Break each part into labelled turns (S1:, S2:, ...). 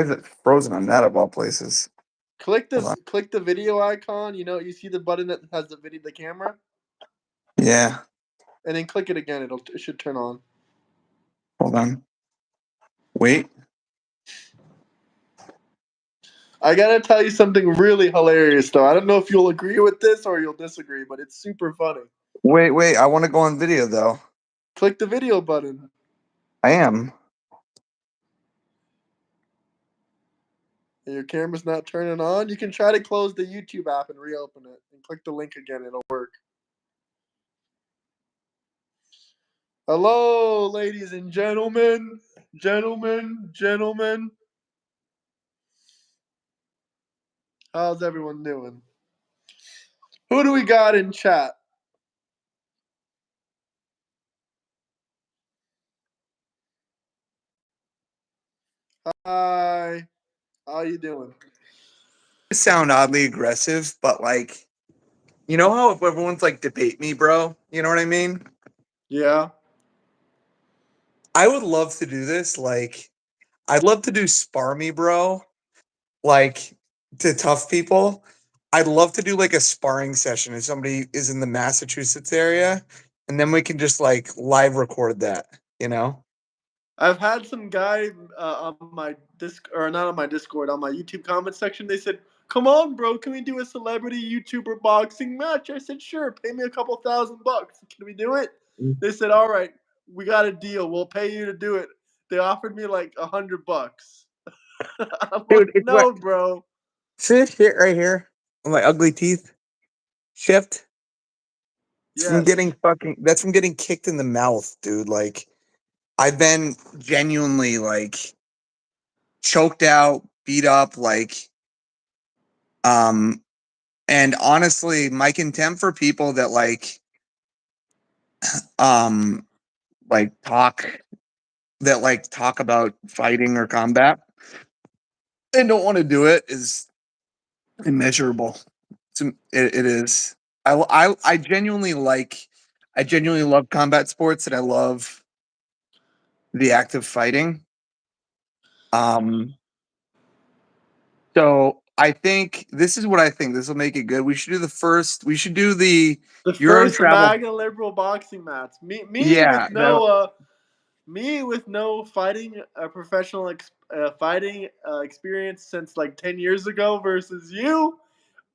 S1: Is it frozen on that of all places?
S2: Click
S1: Hold
S2: this.
S1: on.
S2: Click the video icon. You see the button that has the camera,
S1: Yeah.
S2: and then click it again. It should turn on.
S1: Hold on. Wait.
S2: I gotta tell you something really hilarious, though. I don't know if you'll agree with this or you'll disagree, but it's super funny.
S1: Wait. I want to go on video though.
S2: Click the video button.
S1: I am.
S2: And your camera's not turning on. You can try to close the YouTube app and reopen it and click the link again. It'll work. Hello, ladies and gentlemen. Gentlemen. How's everyone doing? Who do we got in chat? Hi. How you doing?
S1: Sound oddly aggressive, but like, you know how if everyone's like debate me, bro? You know what I mean?
S2: Yeah.
S1: I would love to do this. Like, I'd love to do spar me, bro. Like to tough people. I'd love to do like a sparring session if somebody is in the Massachusetts area, and then we can just like live record that. You know?
S2: I've had some guy on my or not on my Discord, on my YouTube comment section. They said, "Come on, bro, can we do a celebrity YouTuber boxing match?" I said, "Sure, pay me a couple $1,000. Can we do it?" They said, "All right, we got a deal. We'll pay you to do it." They offered me like $100. I'm like,
S1: Dude, it's what
S2: "No, bro."
S1: see this shit right here on my ugly teeth shift. It's from
S2: Yes.
S1: getting fucking. That's from getting kicked in the mouth, dude. Like I've been genuinely like choked out, beat up, um, and honestly, my contempt for people that um, talk talk about fighting or combat and don't want to do it is immeasurable. It is. I genuinely like. I genuinely love combat sports, and I love the act of fighting. Um, so I think this is what I think. This will make it good. We should do the first. We should do the
S2: The
S1: Euro
S2: first
S1: travel.
S2: MAGA liberal boxing match. Me
S1: Yeah,
S2: with no fighting professional fighting experience since like 10 years ago versus you,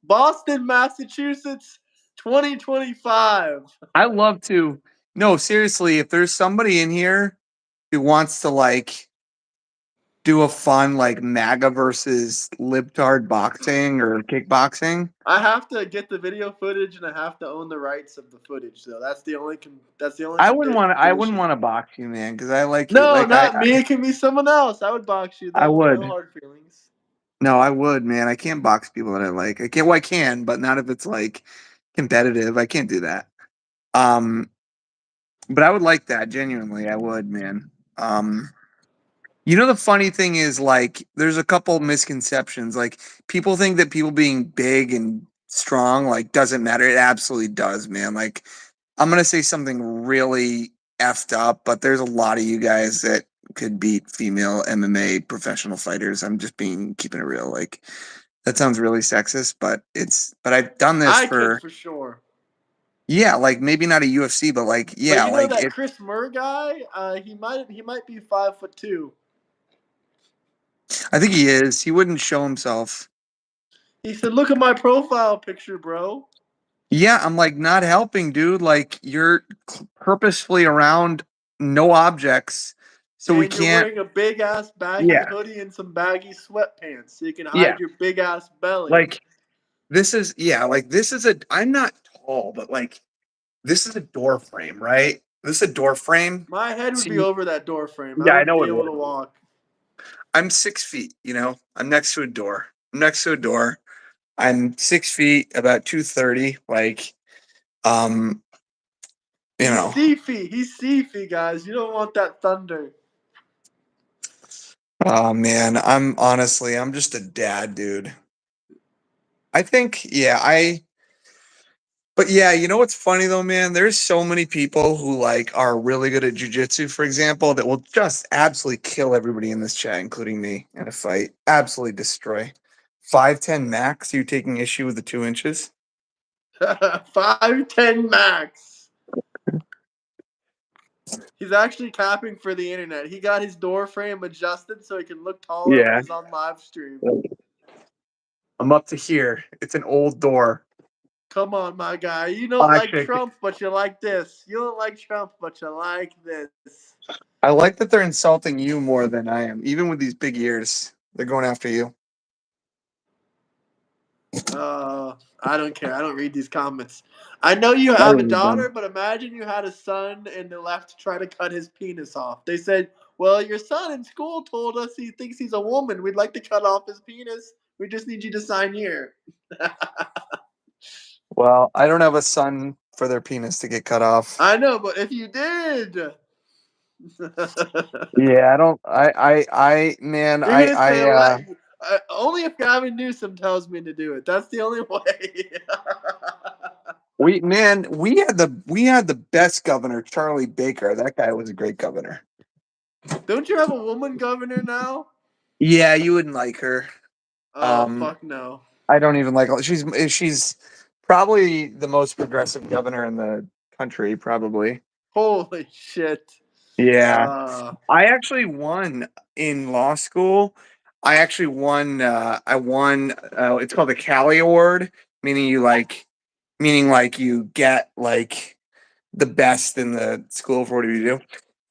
S2: Boston, Massachusetts, 2025.
S1: I love to. No, seriously, if there's somebody in here who wants to do a fun MAGA versus libtard boxing or kickboxing,
S2: I have to get the video footage and I have to own the rights of the footage though. That's the only
S1: I wouldn't
S2: condition.
S1: want to box you, man, because I like you.
S2: No, not me. It can be someone else. I would box you
S1: I
S2: though. No
S1: would.
S2: hard feelings.
S1: No, I would, man. I can't box people that I like. I can't. Well, I can, but not if it's competitive. I can't do that. Um, but I would like that genuinely. I would, man. Um, the funny thing is, there's a couple misconceptions. Like, people think that people being big and strong, doesn't matter. It absolutely does, man. Like, I'm gonna say something really effed up, but there's a lot of you guys that could beat female MMA professional fighters. I'm just keeping it real. Like, that sounds really sexist, but I've done this
S2: I could
S1: for,
S2: for sure.
S1: yeah, maybe not a UFC, but
S2: But
S1: yeah,
S2: you know that
S1: it.
S2: Chris Murr guy? He might be 5'2".
S1: I think he is. He wouldn't show himself.
S2: He said, "Look at my profile picture, bro."
S1: Yeah, I'm not helping, dude. Like, you're purposefully around no objects, so we
S2: And you're
S1: can't.
S2: wearing a big ass baggy
S1: Yeah,
S2: hoodie and some baggy sweatpants so you can
S1: yeah.
S2: hide your big ass belly.
S1: Like, this is, yeah, this is a. I'm not tall, but this is a door frame, right? This is a door frame.
S2: My head would be
S1: See,
S2: over that door frame. I
S1: yeah, I
S2: wouldn't
S1: know
S2: be
S1: it
S2: able
S1: would.
S2: to walk.
S1: I'm 6 feet. I'm next to a door. I'm next to a door. I'm 6 feet, about 230. Um, you
S2: He's
S1: know.
S2: Seafy. He's Seafy, guys. You don't want that thunder.
S1: Oh man, I'm just a dad, dude. I think, yeah, But yeah, you know what's funny though, man? There's so many people who like are really good at jujitsu, for example, that will just absolutely kill everybody in this chat, including me, in a fight. Absolutely destroy. 5'10" max. You taking issue with the 2 inches?
S2: 5'10" max. He's actually capping for the internet. He got his door frame adjusted so he can look taller when
S1: Yeah.
S2: he's on live stream.
S1: I'm up to here. It's an old door.
S2: Come on, my guy. You don't like
S1: Actually,
S2: Trump, but you like this. You don't like Trump, but you like this.
S1: I like that they're insulting you more than I am. Even with these big ears, they're going after you.
S2: I don't care. I don't read these comments. I know you
S1: I
S2: have a
S1: read
S2: daughter,
S1: them.
S2: but imagine you had a son and the left try to cut his penis off. They said, well, your son in school told us he thinks he's a woman. We'd like to cut off his penis. We just need you to sign here.
S1: Well, I don't have a son for their penis to get cut off.
S2: I know, but if you did,
S1: Yeah, I don't. Man,
S2: you're gonna say, only if Gavin Newsom tells me to do it. That's the only way.
S1: we had the best governor, Charlie Baker. That guy was a great governor.
S2: Don't you have a woman governor now?
S1: Yeah, you wouldn't like her.
S2: Oh, fuck no.
S1: I don't even like her. She's probably the most progressive governor in the country, probably.
S2: Holy shit.
S1: Yeah. I actually won in law school. I actually won. I won. It's called the Cali Award, meaning you get like the best in the school for whatever you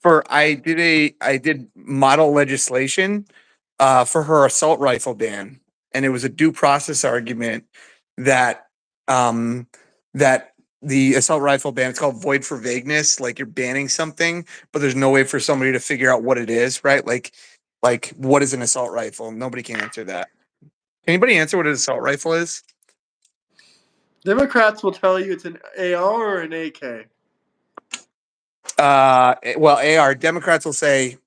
S1: do. I did model legislation for her assault rifle ban, and it was a due process argument that um, that the assault rifle ban, it's called void for vagueness, like you're banning something, but there's no way for somebody to figure out what it is, right? Like what is an assault rifle? Nobody can answer that. Can anybody answer what an assault rifle is?
S2: Democrats will tell you it's an AR or an AK.
S1: Well, AR Democrats will say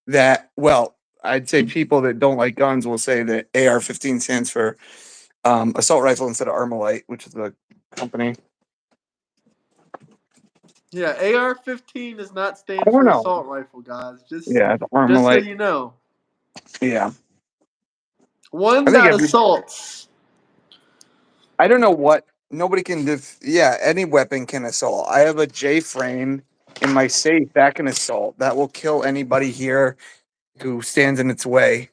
S1: that. Well, I'd say people that don't like guns will say that AR-15 stands for assault rifle instead of Armalite, which is the company.
S2: Yeah, AR-15 does not
S1: I
S2: stand
S1: don't
S2: for
S1: know.
S2: assault rifle, guys. Just
S1: Yeah, it's
S2: so
S1: Armalite.
S2: you know.
S1: Yeah,
S2: One
S1: I think
S2: that
S1: every.
S2: assaults.
S1: I don't know what nobody can do. Yeah, any weapon can assault. I have a J frame in my safe that can assault. That will kill anybody here who stands in its way.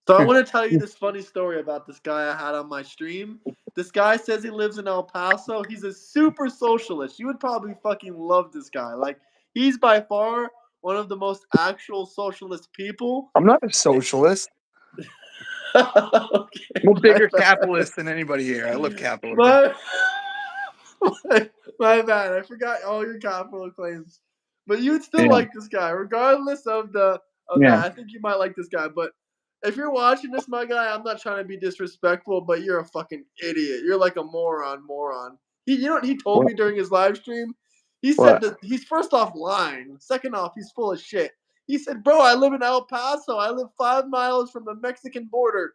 S2: So I want to tell you this funny story about this guy I had on my stream. This guy says he lives in El Paso. He's a super socialist. You would probably fucking love this guy. Like, he's by far one of the most actual socialist people.
S1: I'm not a socialist.
S2: Okay,
S1: I'm a
S2: my
S1: bigger
S2: bad.
S1: capitalist than anybody here. I love capitalism.
S2: My, my bad. I forgot all your capital claims. But you'd still
S1: Yeah.
S2: like this guy, regardless of that.
S1: Yeah.
S2: I think you might like this guy. But if you're watching this, my guy, I'm not trying to be disrespectful, but you're a fucking idiot. You're like a moron. You know what he told
S1: What?
S2: me during his live stream? He said
S1: What?
S2: that he's first off lying. Second off, he's full of shit. He said, "Bro, I live in El Paso. I live 5 miles from the Mexican border.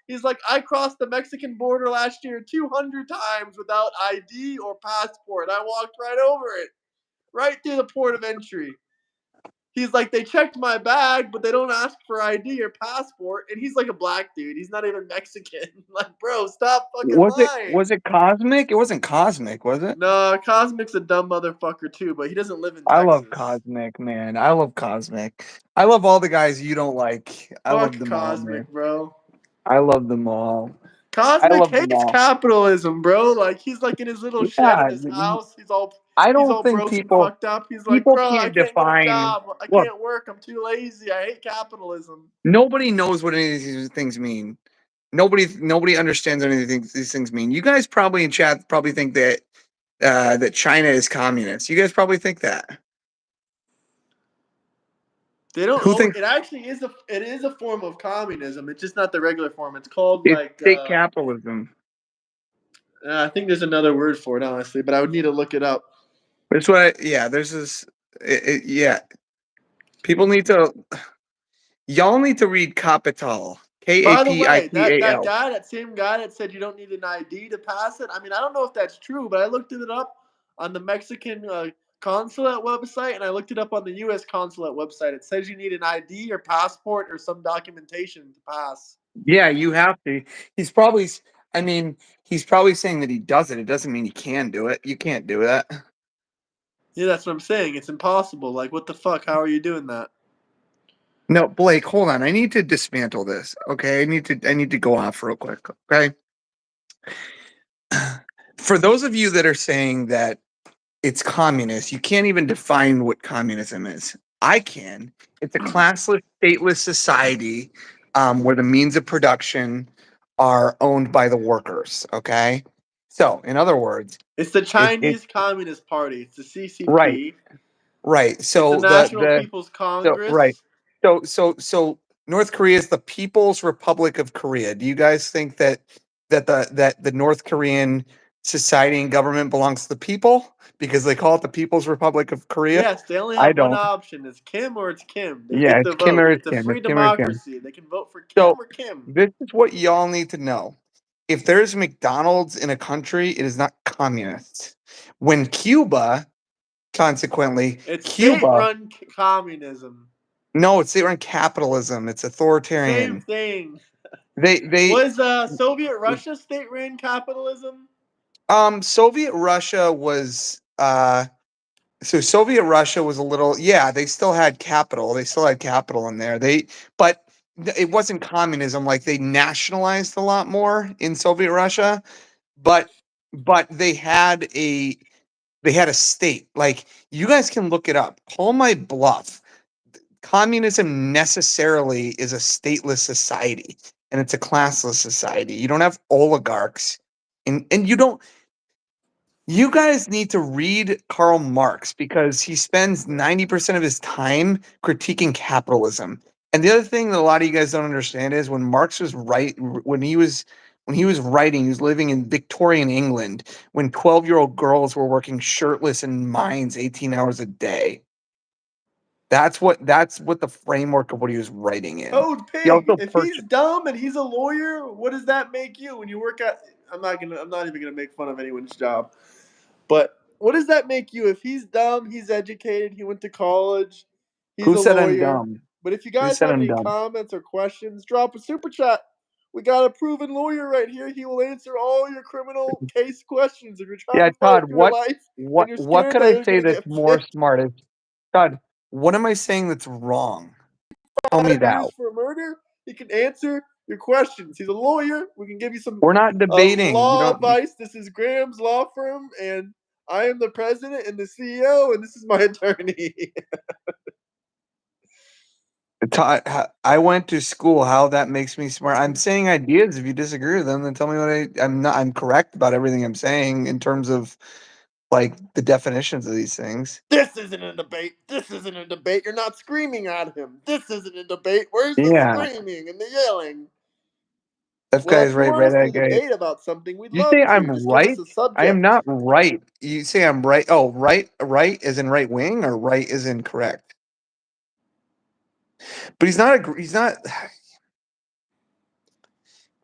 S2: He's like, I crossed the Mexican border last year 200 times without ID or passport. I walked right over it, right through the port of entry." He's like, they checked my bag, but they don't ask for ID or passport. And he's like a black dude. He's not even Mexican. Like, bro, stop fucking lying.
S1: Was it Cosmic? It wasn't Cosmic, was it?
S2: No, Cosmic's a dumb motherfucker too, but he doesn't live in
S1: I
S2: Texas.
S1: love Cosmic, man. I love Cosmic. I love all the guys you don't like. I love
S2: Fuck
S1: them all, man.
S2: Cosmic, bro.
S1: I love them all. I
S2: Cosmic
S1: love them
S2: hates
S1: all.
S2: capitalism, bro. Like, he's like in his little shed in
S1: Yeah,
S2: his house.
S1: I
S2: He's
S1: don't
S2: all
S1: think
S2: broken,
S1: people
S2: fucked up. He's like,
S1: people
S2: bro, I
S1: can't
S2: can't get a
S1: define.
S2: job. I
S1: Look,
S2: can't work. I'm too lazy. I hate capitalism.
S1: nobody knows what any of these things mean. Nobody understands what any of these things mean. You guys probably in chat probably think that that China is communist. You guys probably think that.
S2: They don't.
S1: Who thinks
S2: It actually is a form of communism. It's just not the regular form. It's called
S1: it's
S2: like.
S1: state capitalism?
S2: I think there's another word for it, honestly, but I would need to look it up.
S1: That's what. Yeah, there's this. Yeah, people need to. Y'all need to read Capital.
S2: By the way, that
S1: Capital.
S2: guy, that same guy that said you don't need an ID to pass it. I mean, I don't know if that's true, but I looked it up on the Mexican consulate website, and I looked it up on the U.S. consulate website. It says you need an ID or passport or some documentation to pass.
S1: Yeah, you have to. He's probably. I mean, he's probably saying that he does it. It doesn't mean he can do it. You can't do that.
S2: Yeah, that's what I'm saying. It's impossible. Like, what the fuck? How are you doing that?
S1: No, Blake, hold on. I need to dismantle this. Okay, I need to go off real quick. Okay. For those of you that are saying that it's communist, you can't even define what communism is. I can. It's a classless, stateless society where the means of production are owned by the workers. Okay. So, in other words,
S2: It's the
S1: it
S2: Chinese Communist Party. It's the
S1: right,
S2: CCP.
S1: right.
S2: It's the
S1: So
S2: National
S1: the
S2: People's
S1: so right.
S2: Congress.
S1: So North Korea is the People's Republic of Korea. Do you guys think that the North Korean society and government belongs to the people because they call it the People's Republic of Korea?
S2: Yes, they only
S1: I
S2: have one
S1: don't.
S2: option. It's Kim or it's Kim. They
S1: Yeah,
S2: get
S1: it's
S2: the
S1: Kim
S2: vote.
S1: or it's
S2: It's a
S1: Kim.
S2: free
S1: It's Kim or it's Kim.
S2: democracy. They can vote for Kim
S1: So
S2: or Kim.
S1: this is what y'all need to know. If there's McDonald's in a country, it is not communist. When Cuba, consequently,
S2: It's
S1: Cuba,
S2: state-run communism.
S1: no, it's they run capitalism. It's
S2: Same
S1: authoritarian.
S2: thing.
S1: They
S2: Was Soviet Russia state-run capitalism?
S1: Soviet Russia was so Soviet Russia was a little, yeah, they still had capital. They still had capital in there. But it wasn't communism. Like they nationalized a lot more in Soviet Russia, but they had a state. Like you guys can look it up. Call my bluff. Communism necessarily is a stateless society and it's a classless society. You don't have oligarchs and you guys need to read Karl Marx because he spends 90% of his time critiquing capitalism. And the other thing that a lot of you guys don't understand is when Marx was when he was writing, he was living in Victorian England when 12-year-old girls were working shirtless in mines 18 hours a day. That's what the framework of what he was writing in.
S2: Toad
S1: He
S2: Pig.
S1: also
S2: If he's
S1: purchased
S2: dumb and he's a lawyer, what does that make you when you work at? I'm not even gonna make fun of anyone's job. But what does that make you? If he's dumb, he's educated, he went to college, he's
S1: who
S2: a
S1: said I'm
S2: lawyer.
S1: dumb?
S2: But if you
S1: Who
S2: guys
S1: said
S2: have
S1: I'm
S2: any
S1: dumb?
S2: comments or questions, drop a super chat. We got a proven lawyer right here. He will answer all your criminal case questions if you're trying
S1: Yeah,
S2: to fight
S1: Todd,
S2: for your life and you're
S1: what
S2: scared
S1: could
S2: that
S1: I
S2: you're
S1: say
S2: gonna
S1: that's
S2: get
S1: more
S2: picked
S1: smart? Todd, what am I saying that's wrong? Tell me
S2: and
S1: that.
S2: used for murder, he can answer your questions. He's a lawyer. We can give you some
S1: We're not debating. You
S2: law
S1: don't
S2: advice. This is Graham's law firm, and I am the president and the CEO, and this is my attorney.
S1: Todd, I went to school. How that makes me smart? I'm saying ideas. If you disagree with them, then tell me what I'm not. I'm correct about everything I'm saying in terms of like the definitions of these things.
S2: This isn't a debate. This isn't a debate. You're not screaming at him. This isn't a debate. Where's the
S1: Yeah,
S2: screaming and the yelling?
S1: that
S2: Well,
S1: guy's
S2: if you
S1: right.
S2: want
S1: Right,
S2: us to
S1: that guy.
S2: debate about something, we'd
S1: You say
S2: love
S1: I'm
S2: to. Just give us
S1: right?
S2: a
S1: I am
S2: subject.
S1: not right. You say I'm right. Oh, right. Right is in right wing, or right is incorrect. But he's not. He's not.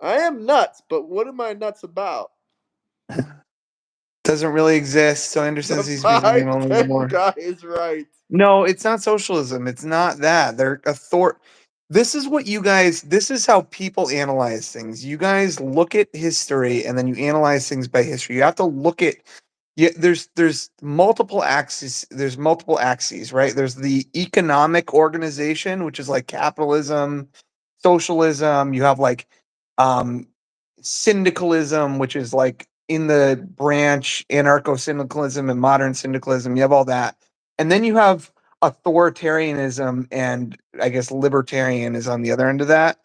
S2: I am nuts, but what am I nuts about?
S1: Doesn't really exist. So I understand
S2: The
S1: he's becoming a little
S2: 5'10"
S1: more.
S2: guy is right.
S1: No, it's not socialism. It's not that. They're author. This is what you guys. This is how people analyze things. You guys look at history and then you analyze things by history. You have to look at. Yeah, there's multiple axes. There's multiple axes, right? There's the economic organization, which is like capitalism, socialism. You have like um syndicalism, which is like in the branch anarcho-syndicalism and modern syndicalism. You have all that. And then you have authoritarianism and I guess libertarian is on the other end of that.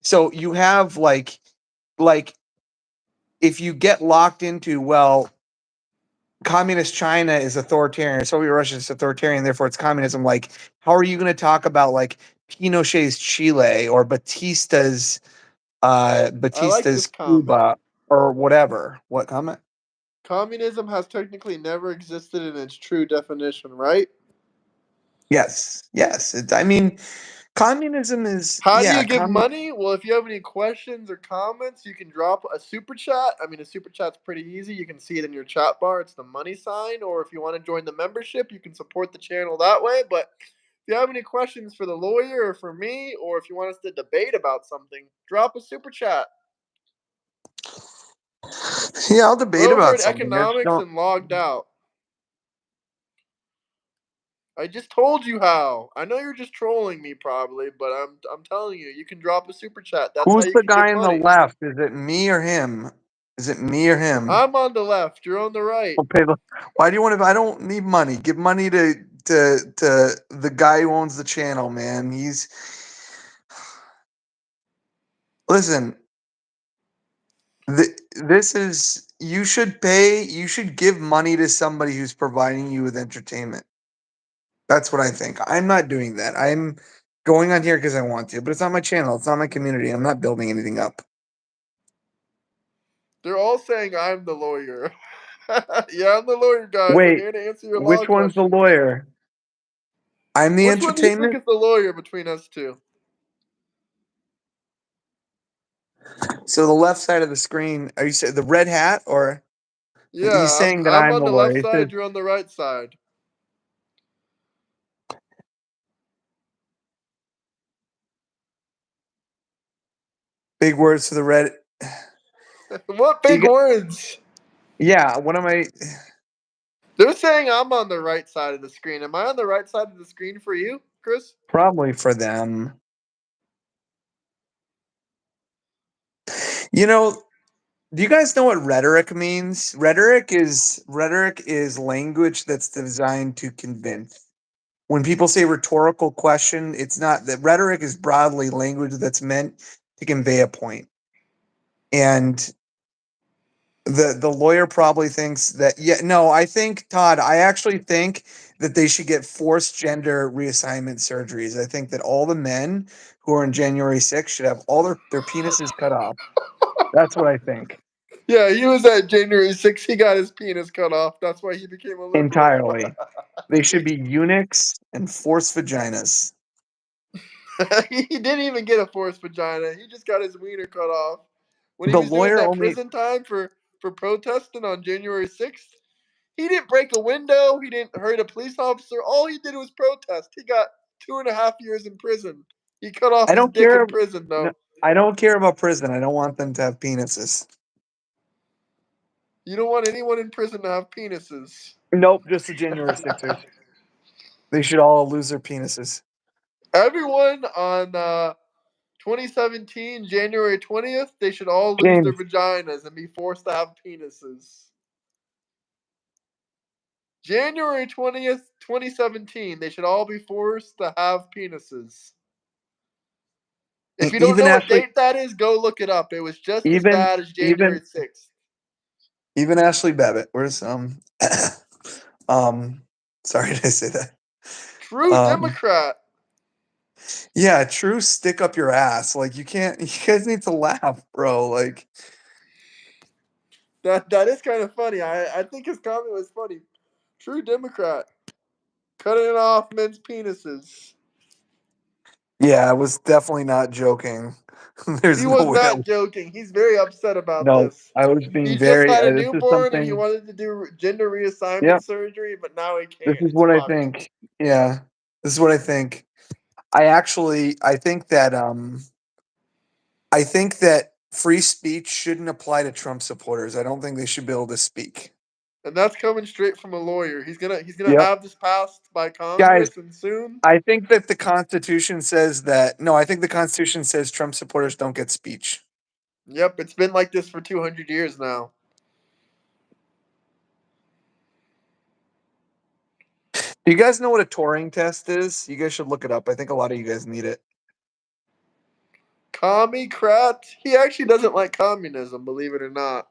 S1: So you have like if you get locked into, well, communist China is authoritarian, Soviet Russia is authoritarian, therefore it's communism. Like, how are you going to talk about like Pinochet's Chile or
S2: I like this
S1: Batista's
S2: comment.
S1: Cuba or whatever? What comment?
S2: Communism has technically never existed in its true definition, right?
S1: Yes, yes. I mean, Communism is
S2: How do you give money? Well, if you have any questions or comments, you can drop a super chat. I mean, a super chat's pretty easy. You can see it in your chat bar. It's the money sign. Or if you want to join the membership, you can support the channel that way. But if you have any questions for the lawyer or for me, or if you want us to debate about something, drop a super chat.
S1: Yeah, I'll debate
S2: We're over
S1: about
S2: at
S1: something. I just
S2: economics
S1: don't.
S2: and logged out. I just told you how. I know you're just trolling me probably, but I'm telling you, you can drop a super chat. That's how
S1: Who's
S2: you
S1: the
S2: can give
S1: guy on the
S2: money.
S1: left? Is it me or him? Is it me or him?
S2: I'm on the left. You're on the right.
S1: Okay, why do you want to? I don't need money. Give money to the guy who owns the channel, man. Listen. This is you should pay. You should give money to somebody who's providing you with entertainment. That's what I think. I'm not doing that. I'm going on here because I want to, but it's not my channel. It's not my community. I'm not building anything up.
S2: They're all saying I'm the lawyer. Yeah, I'm the lawyer, guys. I'm
S1: Wait,
S2: here to answer your law
S1: which one's the
S2: questions.
S1: lawyer? I'm the
S2: Which one do you think
S1: entertainment.
S2: is the lawyer between us two?
S1: So the left side of the screen. Are you saying the red hat, or he's
S2: Yeah,
S1: saying that
S2: I'm
S1: I'm
S2: on
S1: the
S2: the
S1: lawyer?
S2: left
S1: He says
S2: side. You're on the right side.
S1: big words for the red.
S2: What
S1: You
S2: big
S1: got,
S2: words?
S1: yeah. What am I?
S2: They're saying I'm on the right side of the screen. Am I on the right side of the screen for you, Chris?
S1: Probably for them. You know, do you guys know what rhetoric means? Rhetoric is language that's designed to convince. When people say rhetorical question, it's not that rhetoric is broadly language that's meant to convey a point. And the lawyer probably thinks that I think Todd, I actually think that they should get forced gender reassignment surgeries. I think that all the men who are in January 6th should have all their penises cut off. That's what I think.
S2: Yeah, he was at January 6th. He got his penis cut off. That's why he became a liberal.
S1: Entirely. They should be eunuchs and forced vaginas.
S2: He didn't even get a forced vagina. He just got his wiener cut off. When he
S1: The
S2: was doing
S1: lawyer
S2: that
S1: only
S2: prison time for protesting on January 6th, he didn't break a window. He didn't hurt a police officer. All he did was protest. He got 2.5 years in prison. He cut off
S1: I
S2: his
S1: don't
S2: dick
S1: care.
S2: in prison,
S1: No,
S2: though.
S1: I don't care about prison. I don't want them to have penises.
S2: You don't want anyone in prison to have penises.
S1: Nope, just the January 6ers. They should all lose their penises.
S2: Everyone on 2017, January 20th, they should all lose their
S1: James,
S2: vaginas and be forced to have penises. January 20th, 2017, they should all be forced to have penises. If you don't
S1: even
S2: know what
S1: Ashley,
S2: date that is, go look it up. It was just as
S1: even
S2: bad as January
S1: even
S2: 6th.
S1: even Ashley Babbitt. Where's um sorry did I say that?
S2: True
S1: Um
S2: Democrat.
S1: yeah, true stick up your ass. Like you can't you guys need to laugh, bro. Like
S2: That is kind of funny. I think his comment was funny. True Democrat. Cutting off men's penises.
S1: yeah, I was definitely not joking. There's
S2: He
S1: no
S2: was
S1: way
S2: not joking. He's very upset about
S1: no,
S2: this.
S1: I was
S2: He
S1: being
S2: just
S1: very
S2: had a
S1: this is
S2: newborn and he
S1: something.
S2: wanted to do gender reassignment
S1: Yep,
S2: surgery, but now he
S1: this
S2: can't.
S1: is
S2: It's
S1: what I
S2: fucked.
S1: think. Yeah. This is what I think. I think that free speech shouldn't apply to Trump supporters. I don't think they should be able to speak.
S2: And that's coming straight from a lawyer. He's gonna
S1: Yep.
S2: have this passed by
S1: Guys,
S2: Congress and soon.
S1: I think that the Constitution says that no, I think the Constitution says Trump supporters don't get speech.
S2: Yep, it's been like this for 200 years now.
S1: Do you guys know what a Turing test is? You guys should look it up. I think a lot of you guys need it.
S2: Commie-crat. He actually doesn't like communism, believe it or not.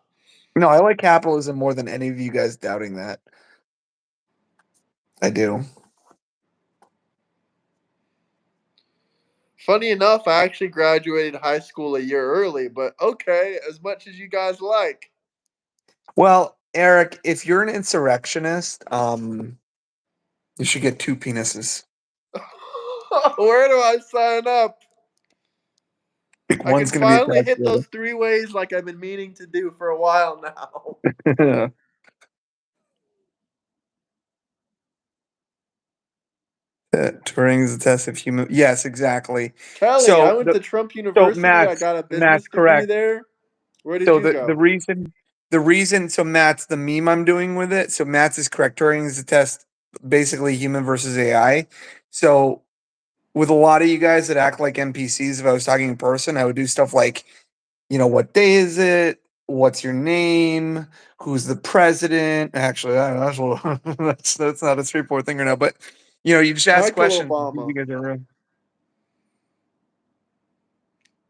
S1: No, I like capitalism more than any of you guys doubting that. I do.
S2: Funny enough, I actually graduated high school a year early, but okay, as much as you guys like.
S1: Well, Eric, if you're an insurrectionist, you should get two penises.
S2: Where do I sign up?
S1: Pick
S2: I can
S1: one's gonna be
S2: finally
S1: attached
S2: hit
S1: to
S2: those 3 ways like I've been meaning to do for a while now.
S1: the other. Turing is a test of human. Yes, exactly.
S2: Kelly, I
S1: So
S2: went
S1: the
S2: to Trump
S1: so
S2: University. I
S1: Matt's
S2: got a
S1: Matt's
S2: business degree
S1: correct.
S2: there. Where did
S1: So
S2: you
S1: the
S2: go?
S1: reason so Matt's the meme I'm doing with it. So Matt's is correct. Turing is a test, basically human versus AI. So with a lot of you guys that act like NPCs, if I was talking in person, I would do stuff like, what day is it? What's your name? Who's the president? Actually, I don't know, that's, a little, that's not a straightforward thing right now, but you just ask
S2: Michael
S1: questions. And see if
S2: Obama.
S1: you guys are real.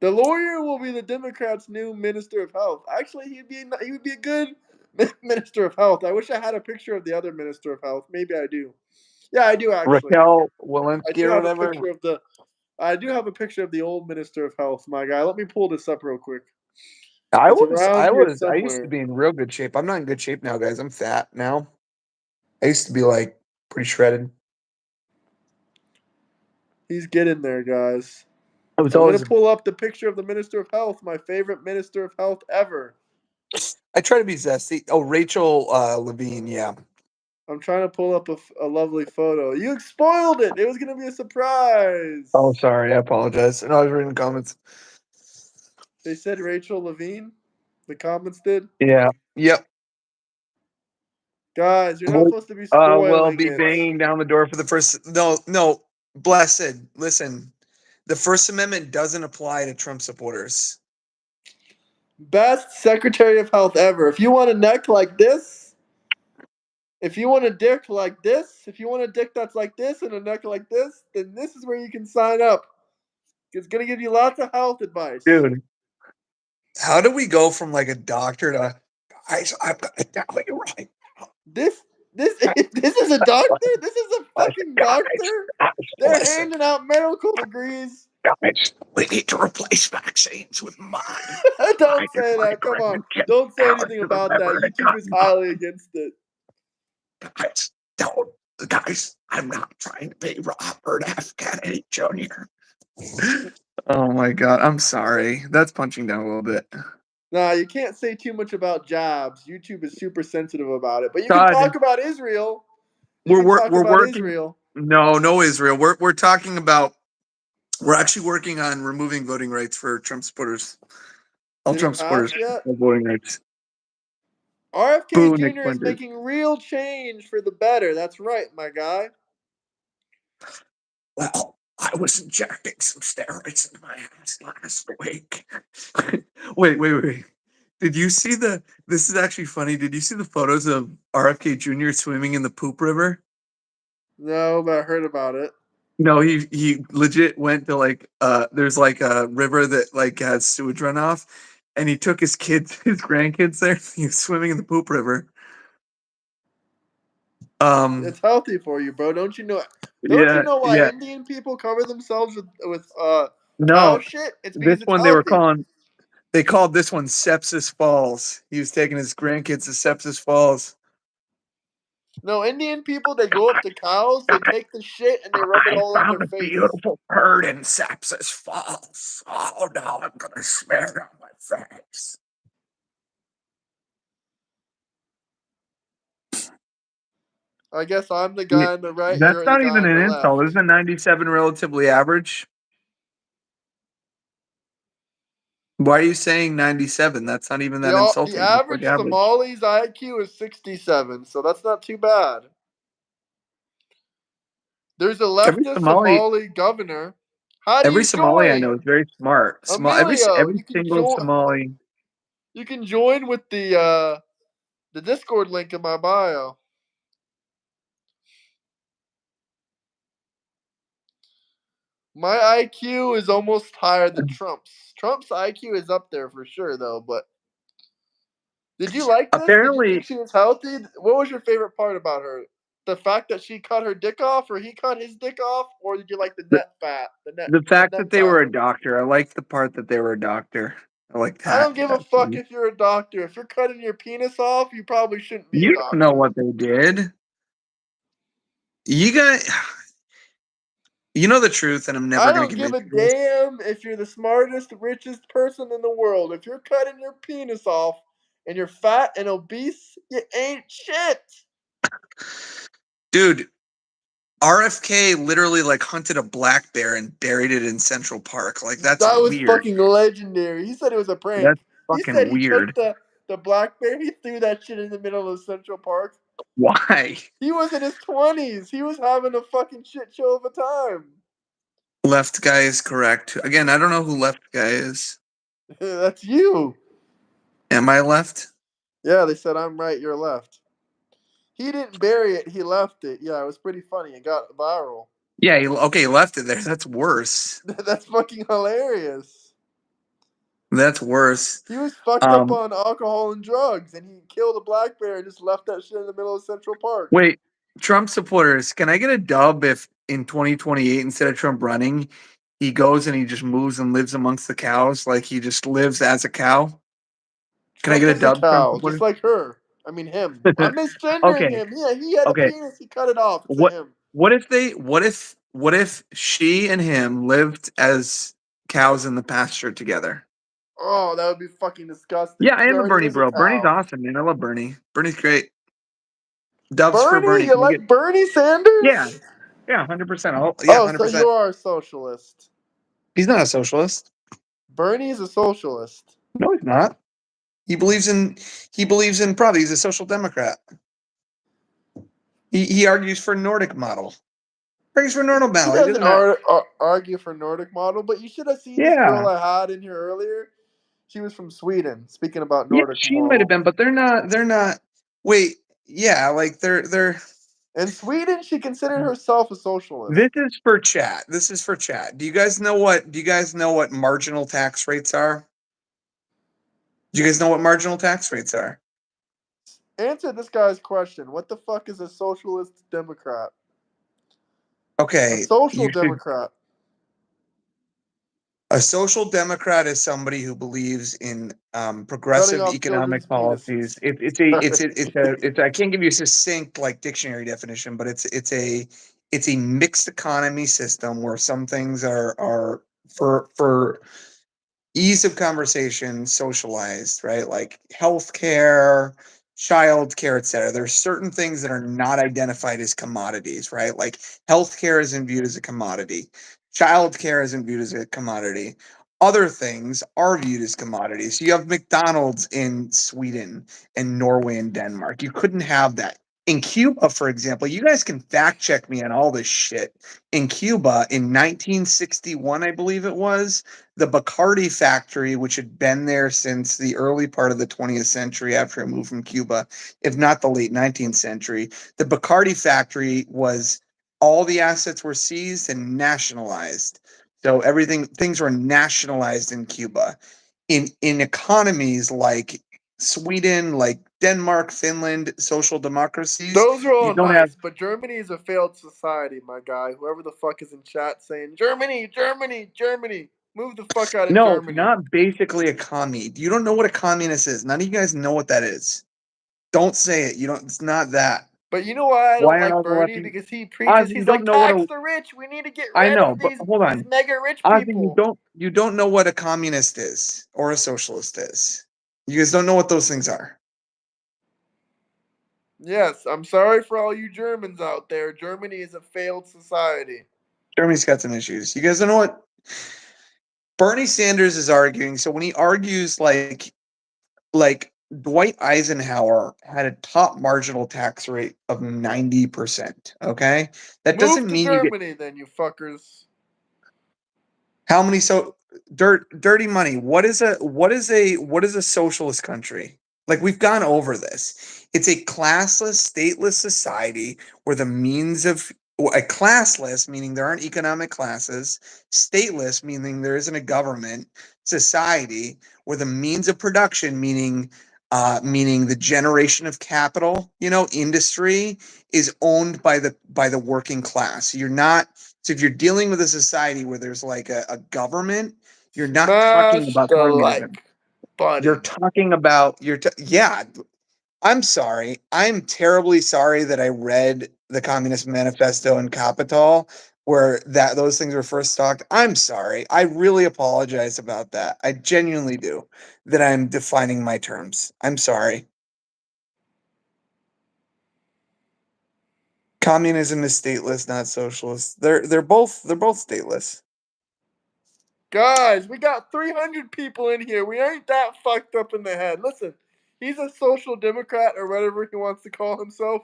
S2: The lawyer will be the Democrats' new Minister of Health. Actually, he would be a good Minister of Health. I wish I had a picture of the other Minister of Health. Maybe I do. Yeah, I do actually.
S1: Raquel
S2: I
S1: Walensky
S2: do
S1: or
S2: have a
S1: whatever.
S2: picture of the. I do have a picture of the old Minister of Health, my guy. Let me pull this up real quick. It's around here
S1: I used to
S2: somewhere.
S1: be in real good shape. I'm not in good shape now, guys. I'm fat now. I used to be like pretty shredded.
S2: He's getting there, guys.
S1: I was
S2: I'm gonna
S1: always.
S2: pull up the picture of the Minister of Health, my favorite Minister of Health ever.
S1: I try to be zesty. Oh, Rachel Levine. Yeah.
S2: I'm trying to pull up a lovely photo. You spoiled it. It was gonna be a
S1: Oh,
S2: surprise.
S1: sorry. I apologize. No, I was reading the comments.
S2: They said Rachel Levine. The comments did.
S1: Yeah. Yep.
S2: Guys, you're not
S1: We'll,
S2: supposed to be
S1: we'll
S2: spoiling
S1: be
S2: it.
S1: banging down the door for the first. No, no. Blessed. Listen, the First Amendment doesn't apply to Trump supporters.
S2: Best Secretary of Health ever. If you want a neck like this, if you want a dick like this, if you want a dick that's like this and a neck like this, then this is where you can sign up. It's gonna give you lots of health advice.
S1: Dude, how do we go from like a doctor to guys? I've got to tell you right.
S2: This this is a doctor. This is a
S1: Listen,
S2: fucking doctor. They're
S1: listen,
S2: handing out medical degrees.
S1: guys. We need to replace vaccines with mine.
S2: Don't
S1: Mine is
S2: say
S1: my
S2: that. Come on.
S1: grandkid.
S2: Don't say
S1: Alex,
S2: anything about that.
S1: remember to
S2: YouTube
S1: cut
S2: is
S1: off.
S2: highly against it.
S1: Guys, don't. Guys, I'm not trying to be Robert F. Kennedy Jr. Oh my god, I'm sorry. That's punching down a little bit.
S2: Nah, you can't say too much about jobs. YouTube is super sensitive about it. But you can
S1: Todd,
S2: talk about Israel. You can talk
S1: we're
S2: about
S1: working.
S2: Israel.
S1: No, Israel. We're talking about. We're actually working on removing voting rights for Trump supporters. All
S2: Did it
S1: Trump supporters
S2: pass yet?
S1: have voting rights.
S2: RFK
S1: Boo, Nick
S2: Jr. is
S1: Flinders.
S2: making real change for the better. That's right, my guy.
S1: Well, I was injecting some steroids in my ass last week. Wait. Did you see the? This is actually funny. Did you see the photos of RFK Jr. swimming in the poop river?
S2: No, but I heard about it.
S1: No, he legit went to like there's like a river that like has sewage runoff, and he took his kids, his grandkids there. He was swimming in the poop river.
S2: It's healthy for you, bro. Don't you know? Don't you
S1: Yeah,
S2: know why
S1: yeah.
S2: Indian people cover themselves with cow
S1: No,
S2: shit? It's
S1: this
S2: because it's
S1: one they were
S2: healthy.
S1: calling. They called this one Sepsis Falls. He was taking his grandkids to Sepsis Falls.
S2: No, Indian people, they go up to cows, they take the shit, and they rub it
S1: I
S2: all on their
S1: found a
S2: face.
S1: beautiful bird in Sepsis Falls. Oh, now I'm gonna smear it on my face.
S2: I guess I'm the
S1: Yeah,
S2: guy on the right,
S1: that's
S2: you're the
S1: not
S2: guy
S1: even
S2: on
S1: an
S2: the
S1: insult.
S2: left.
S1: Isn't 97 relatively average? Why are you saying 97? That's not even that
S2: The
S1: insulting. That's like
S2: average
S1: average.
S2: Somali's IQ is 67, so that's not too bad. There's a
S1: Every
S2: leftist
S1: Somali,
S2: Somali governor. How do
S1: every
S2: you
S1: Somali I know is
S2: join?
S1: very smart.
S2: Emilio,
S1: Every single Somali.
S2: you can join with the Discord link in my bio. My IQ is almost higher than Trump's. Trump's IQ is up there for sure, though. But did you like this? Did you think
S1: Apparently,
S2: she was healthy? What was your favorite part about her? The fact that she cut her dick off, or he cut his dick off, or did you like the
S1: the,
S2: net fat,
S1: the
S2: the
S1: fact
S2: net
S1: that they were a
S2: size?
S1: doctor, I like the part that they were a doctor. I like
S2: I
S1: that.
S2: don't give a
S1: That's
S2: fuck
S1: funny.
S2: if you're a doctor. If you're cutting your penis off, you probably shouldn't be a
S1: You don't know
S2: doctor.
S1: what they did. You got You know the truth, and I'm never
S2: I
S1: going to
S2: don't give
S1: convince
S2: a
S1: you of this.
S2: damn if you're the smartest, richest person in the world. If you're cutting your penis off and you're fat and obese, you ain't shit.
S1: Dude, RFK literally like hunted a black bear and buried it in Central Park. Like that's
S2: That was
S1: weird.
S2: fucking legendary. He said it was a prank.
S1: That's
S2: He said
S1: fucking
S2: he took
S1: weird.
S2: the black bear, he threw that shit in the middle of Central Park.
S1: Why?
S2: He was in his 20s. He was having a fucking shit show of a time.
S1: Left guy is correct. Again, I don't know who left guy is.
S2: That's you.
S1: Am I left?
S2: Yeah, they said I'm right, you're left. He didn't bury it, he left it. Yeah, it was pretty funny. It got viral.
S1: Yeah, okay, he left it there. That's worse.
S2: That's fucking hilarious.
S1: That's worse.
S2: He was fucked up on alcohol and drugs, and he killed a black bear and just left that shit in the middle of Central Park.
S1: Wait, Trump supporters, can I get a dub if in 2028, instead of Trump running, he goes and he just moves and lives amongst the cows? Like he just lives as a cow? Can I
S2: Trump
S1: get a
S2: is a
S1: dub, Trump
S2: cow, just
S1: supporters?
S2: like her. I mean him. I'm misgendering
S1: Okay,
S2: him. Yeah, he had a
S1: okay.
S2: penis. He cut it off. It's a
S1: What
S2: him.
S1: what if she and him lived as cows in the pasture together?
S2: Oh, that would be fucking disgusting.
S1: Yeah, I
S2: She
S1: am a
S2: already
S1: Bernie
S2: is a
S1: bro. Bernie's
S2: cow.
S1: awesome, man. I love Bernie. Bernie's great. Dubs for
S2: Bernie,
S1: Bernie.
S2: you
S1: Can we get?
S2: like Bernie
S1: Yeah,
S2: Sanders?
S1: yeah, 100%. Yeah,
S2: Oh, so you
S1: 100%.
S2: are a socialist.
S1: He's not a socialist.
S2: Bernie is a socialist.
S1: No, he's not. He believes in probably he's a social democrat. He argues for Nordic model. Argues for Nordic
S2: He
S1: model. He
S2: doesn't
S1: doesn't have.
S2: argue for Nordic model, but you should have seen this girl
S1: Yeah,
S2: I had in here earlier. She was from Sweden. Speaking about
S1: yeah,
S2: Nordic
S1: she might have
S2: model.
S1: been, but they're not. They're not. Wait, yeah, like they're.
S2: In Sweden, she considered herself a socialist.
S1: This is for chat. This is for chat. Do you guys know what? Do you guys know what marginal tax rates are? Do you guys know what marginal tax rates are?
S2: Answer this guy's question. What the fuck is a socialist democrat? A
S1: Okay,
S2: social
S1: you should.
S2: democrat.
S1: A social democrat is somebody who believes in
S2: Cutting
S1: progressive
S2: off children's
S1: economic
S2: penises.
S1: policies. It's I can't give you a succinct like dictionary definition, but it's a mixed economy system where some things are for ease of conversation socialized, right? Like healthcare, childcare, etc. There's certain things that are not identified as commodities, right? Like healthcare isn't viewed as a commodity. Childcare isn't viewed as a commodity. Other things are viewed as commodities. So you have McDonald's in Sweden and Norway and Denmark. You couldn't have that. In Cuba, for example, you guys can fact check me on all this shit. In Cuba in 1961, I believe it was, the Bacardi factory, which had been there since the early part of the 20th century after it moved from Cuba, if not the late 19th century, the Bacardi factory was all the assets were seized and nationalized. So things were nationalized in Cuba. In economies like Sweden, like Denmark, Finland, social democracies,
S2: Those are
S1: you
S2: all
S1: don't have.
S2: nice, but Germany is a failed society, my guy. Whoever the fuck is in chat saying Germany, Germany, Germany, move the fuck out of
S1: No,
S2: Germany.
S1: not basically a commie. You don't know what a communist is. None of you guys know what that is. Don't say it. You don't. It's not that.
S2: But you know why I don't
S1: Why aren't
S2: like
S1: all the
S2: Bernie?
S1: lefties?
S2: Because he preaches,
S1: Ozzy, you
S2: he's
S1: don't
S2: like,
S1: know what
S2: tax
S1: a.
S2: the rich. We need to get
S1: I
S2: rid
S1: know,
S2: of
S1: but
S2: these
S1: hold on,
S2: mega rich
S1: Ozzy. You
S2: people.
S1: don't know what a communist is or a socialist is. You guys don't know what those things are.
S2: Yes, I'm sorry for all you Germans out there. Germany is a failed society.
S1: Germany's got some issues. You guys don't know what Bernie Sanders is arguing. So when he argues like Dwight Eisenhower had a top marginal tax rate of 90%. Okay. That
S2: Move
S1: doesn't
S2: to
S1: mean you get
S2: Germany, then, you fuckers.
S1: how many dirty money. What is a socialist country? Like we've gone over this. It's a classless, stateless society where the means of a classless, meaning there aren't economic classes, stateless, meaning there isn't a government, society where the means of production, meaning the generation of capital, industry is owned by the working class. So you're not so if you're dealing with a society where there's like a government, you're not talking
S2: Smash
S1: about
S2: the
S1: communism.
S2: like
S1: You're
S2: button.
S1: talking about yeah. I'm sorry. I'm terribly sorry that I read the Communist Manifesto and Capital where those things were first talked. I'm sorry. I really apologize about that. I genuinely do. That I'm defining my terms. I'm sorry. Communism is stateless, not socialist. They're both stateless.
S2: Guys, we got 300 people in here. We ain't that fucked up in the head. Listen, he's a social democrat or whatever he wants to call himself.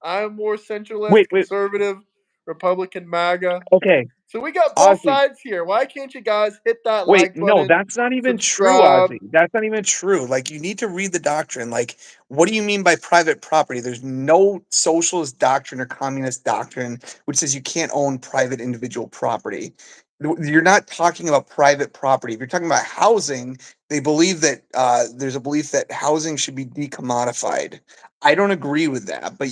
S2: I'm more centralist,
S1: Wait.
S2: conservative, Republican, MAGA.
S1: Okay,
S2: So we got both
S1: Ozzy.
S2: sides here. Why can't you guys hit that
S1: Wait,
S2: like
S1: no,
S2: button,
S1: that's not even true,
S2: subscribe?
S1: Ozzy. That's not even true. Like, you need to read the doctrine. Like, what do you mean by private property? There's no socialist doctrine or communist doctrine which says you can't own private individual property. You're not talking about private property. If you're talking about housing, they believe that there's a belief that housing should be decommodified. I don't agree with that, but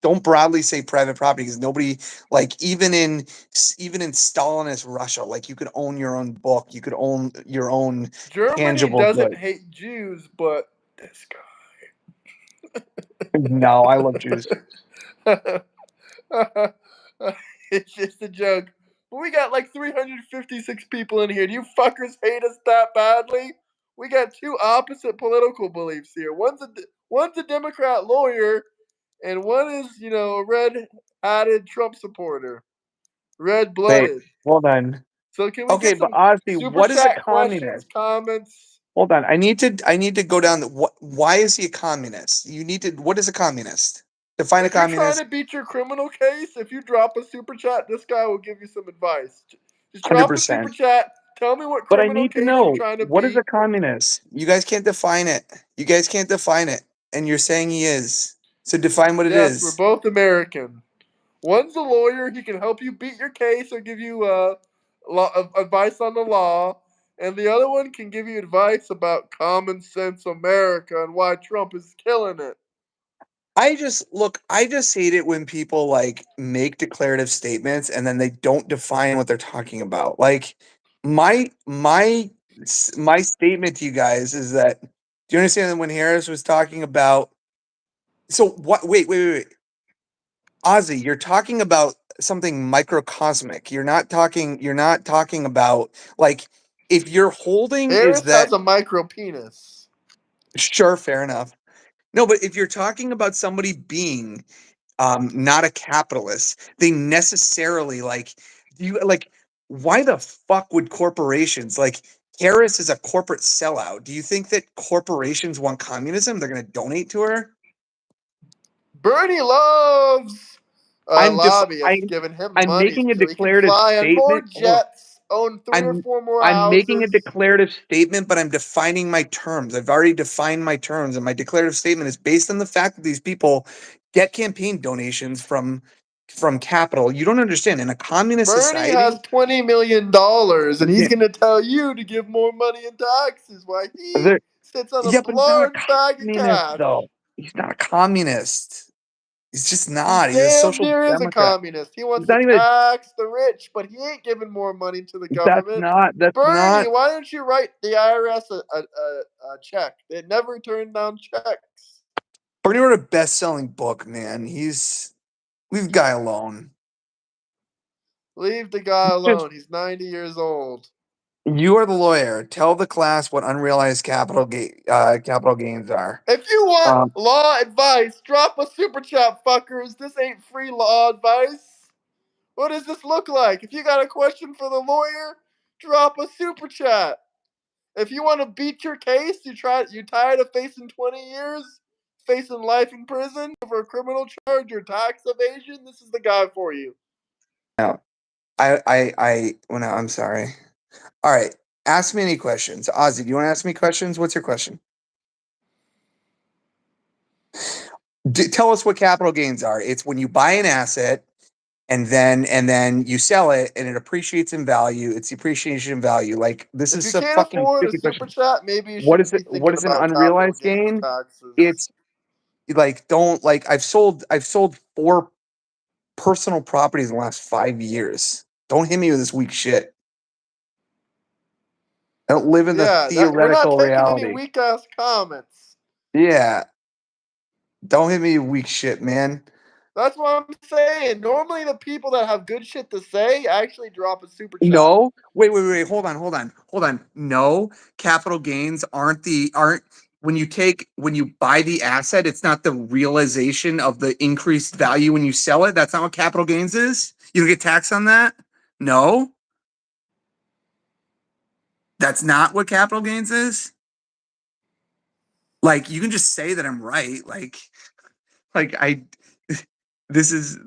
S1: don't broadly say private property because nobody, like, even in Stalinist Russia, like, you could own your own book, you could own your own
S2: Germany
S1: tangible
S2: doesn't
S1: goods.
S2: hate Jews, but this
S1: No, I love Jews.
S2: guy. It's just a joke. But we got like 356 people in here. Do you fuckers hate us that badly? We got two opposite political beliefs here. One's a Democrat lawyer, and one is, a red-hatted Trump supporter,
S1: Wait,
S2: red-blooded.
S1: hold on.
S2: So can we
S1: Okay,
S2: get
S1: but
S2: some
S1: honestly,
S2: super
S1: what is a
S2: chat questions,
S1: communist?
S2: comments?
S1: Hold on. I need to go down why is he a communist? What is a communist? Define a
S2: If you're trying
S1: communist
S2: to beat your criminal case, if you drop a super chat, this guy will give you some advice. Just drop a super
S1: 100%.
S2: chat. Tell me what
S1: But I
S2: criminal
S1: need to
S2: case you're
S1: know,
S2: trying to
S1: what is a
S2: beat.
S1: communist? You guys can't define it. You guys can't define it. And you're saying he is. So define what it
S2: Yes, we're
S1: is.
S2: both American. One's a lawyer. He can help you beat your case or give you advice on the law. And the other one can give you advice about common sense America and why Trump is killing it.
S1: I just hate it when people like make declarative statements and then they don't define what they're talking about. Like my statement to you guys is that, do you understand that when Harris was talking about, so what wait. Ozzy, you're talking about something microcosmic. You're not talking about, like, if you're holding is
S2: Harris has
S1: that,
S2: a micro penis.
S1: sure, fair enough. No, but if you're talking about somebody being not a capitalist, they necessarily, like, do you like, why the fuck would corporations, like, Harris is a corporate sellout. Do you think that corporations want communism? They're going to donate to her?
S2: Bernie loves
S1: I'm def-
S2: lobbyists giving him
S1: I'm
S2: money
S1: making a
S2: so he can
S1: declarative
S2: fly on more
S1: statement. Hold on.
S2: jets, own three or
S1: I'm
S2: four more
S1: I'm making a
S2: houses.
S1: declarative statement, but I'm defining my terms. I've already defined my terms, and my declarative statement is based on the fact that these people get campaign donations from capital. You don't understand. In a communist
S2: Bernie has
S1: society,
S2: $20 million, and he's
S1: yeah,
S2: going to tell you to give more money in taxes while he
S1: there-
S2: sits on a
S1: yeah, but he's not a
S2: large bag of
S1: communist,
S2: cash.
S1: though. He's not a communist. He's just
S2: He
S1: not. He's a
S2: damn
S1: social
S2: near is a
S1: democrat.
S2: communist. He
S1: He's
S2: wants to
S1: not even.
S2: tax the rich, but he ain't giving more money to the
S1: That's
S2: government.
S1: not. That's
S2: Bernie,
S1: not.
S2: why don't you write the IRS a check? They never turn down checks.
S1: Bernie wrote a best-selling book, man. Leave the guy alone.
S2: Leave the guy
S1: Just
S2: alone. He's 90 years old.
S1: You are the lawyer. Tell the class what unrealized capital gains are.
S2: If you want
S1: Um,
S2: law advice, drop a super chat, fuckers. This ain't free law advice. What does this look like? If you got a question for the lawyer, drop a super chat. If you want to beat your case, you tired of facing 20 years, facing life in prison for a criminal charge or tax evasion, this is the guy for you.
S1: no, well, no, I'm sorry. All right, ask me any questions. Ozzy, do you want to ask me questions? What's your question? Tell us what capital gains are. It's when you buy an asset and then you sell it and it appreciates in value. It's the appreciation in value. Like, this
S2: If you
S1: is a
S2: can't
S1: fucking
S2: afford a
S1: stupid
S2: super
S1: question.
S2: chat, maybe you
S1: What is
S2: shouldn't
S1: it?
S2: be
S1: What
S2: thinking
S1: is an
S2: about capital
S1: unrealized
S2: gains
S1: gain?
S2: taxes.
S1: It's like, don't, like, I've sold 4 personal properties in the last 5 years. Don't hit me with this weak shit. I don't live in the
S2: Yeah, that we're not
S1: theoretical
S2: taking any
S1: reality.
S2: weak ass comments.
S1: Yeah, don't hit me with weak shit, man.
S2: That's what I'm saying. Normally, the people that have good shit to say actually drop a super chat.
S1: No, wait. Hold on. No, capital gains aren't when you buy the asset, it's not the realization of the increased value when you sell it. That's not what capital gains is. You don't get taxed on that. No, that's not what capital gains is. Like you can just say that I'm right. Like I, this is,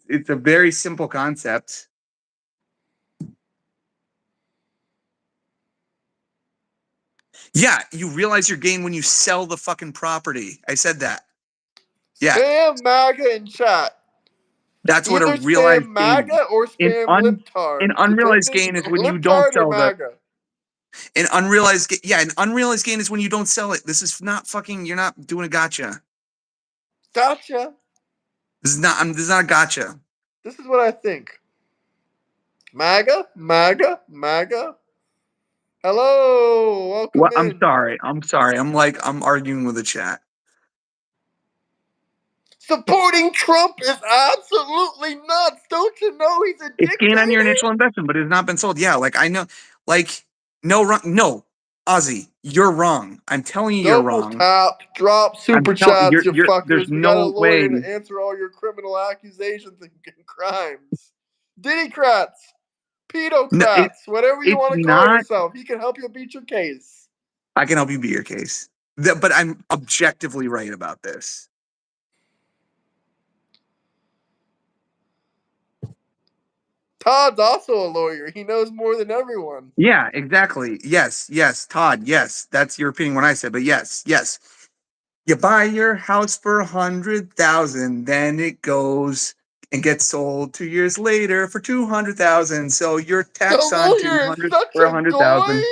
S1: it's a very simple concept. Yeah, you realize your gain when you sell the fucking property. I said that. Yeah,
S2: Spam MAGA in chat.
S1: that's what a
S2: Either
S1: realized
S2: spam
S1: gain is.
S2: MAGA or spam
S1: An
S2: libtard.
S1: unrealized
S2: Depending,
S1: gain is when you don't
S2: libtard or
S1: sell the
S2: MAGA.
S1: an unrealized gain is when you don't sell it. This is not fucking. You're not doing a gotcha.
S2: Gotcha.
S1: This is not a gotcha.
S2: This is what I think. MAGA, MAGA, MAGA. Hello, welcome
S1: What?
S2: in.
S1: I'm sorry. I'm arguing with the chat.
S2: Supporting Trump is absolutely nuts. Don't you know he's a
S1: It's gain on your
S2: dictator?
S1: initial investment, but it's not been sold. Yeah, like I know, like no, Ozzy, you're wrong. I'm telling you, you're
S2: Double
S1: wrong.
S2: tap, drop
S1: I'm
S2: super
S1: telling
S2: chats, you
S1: there's
S2: fuckers. We got a
S1: no way.
S2: lawyer to answer all your criminal accusations and crimes. Diddycrats,
S1: No,
S2: pedocrats, whatever you
S1: it's
S2: want to call
S1: not.
S2: yourself. He can help you beat your case.
S1: I can help you beat your case. But I'm objectively right about this.
S2: Todd's also a lawyer. He knows more than everyone.
S1: Yeah, exactly. Yes, Todd. Yes, that's your opinion when I said, but yes. You buy your house for 100,000, then it goes and gets sold 2 years later for 200,000. So you're
S2: The
S1: taxed on
S2: lawyer is
S1: 200
S2: such
S1: for
S2: a goy.
S1: 100,000.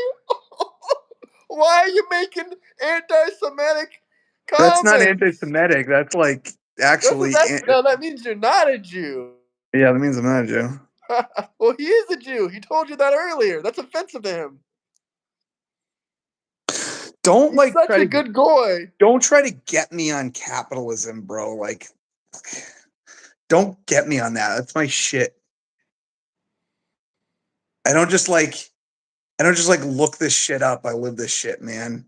S2: Why are you making anti-Semitic
S1: That's not
S2: comments?
S1: anti-Semitic. That's like actually,
S2: No, that means you're not a Jew.
S1: yeah, that means I'm not a Jew.
S2: Well, he is a Jew. He told you that earlier. That's offensive to him.
S1: Don't
S2: He's
S1: like
S2: such
S1: try
S2: a
S1: to
S2: good goy.
S1: don't try to get me on capitalism, bro. Like, don't get me on that. That's my shit. I don't just like look this shit up. I live this shit, man.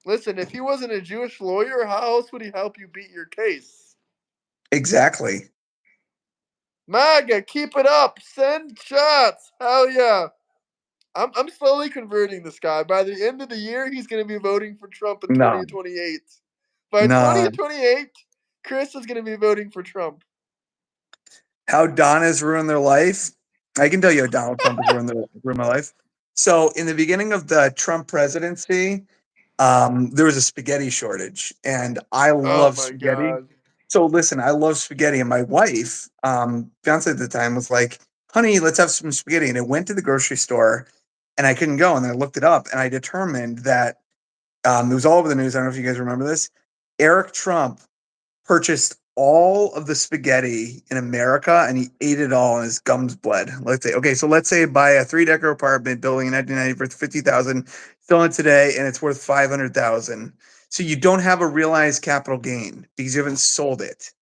S2: Listen, if he wasn't a Jewish lawyer, how else would he help you beat your case?
S1: Exactly.
S2: MAGA, keep it up. Send shots. Hell yeah. I'm slowly converting this guy. By the end of the year, he's going to be voting for Trump in
S1: No.
S2: 2028. By
S1: No.
S2: 2028, Chris is going to be voting for Trump.
S1: How Donna's ruined their life. I can tell you how Donald Trump has ruined my life. So in the beginning of the Trump presidency, there was a spaghetti shortage, and I
S2: Oh
S1: love
S2: my
S1: spaghetti.
S2: god.
S1: So listen, I love spaghetti, and my wife, fiance at the time, was like, "Honey, let's have some spaghetti." And I went to the grocery store, and I couldn't go, and I looked it up, and I determined that it was all over the news. I don't know if you guys remember this. Eric Trump purchased all of the spaghetti in America, and he ate it all, and his gums bled. Let's say buy a 3-decker apartment building in 1990 for 50,000, selling it today, and it's worth 500,000. So you don't have a realized capital gain because you haven't sold it.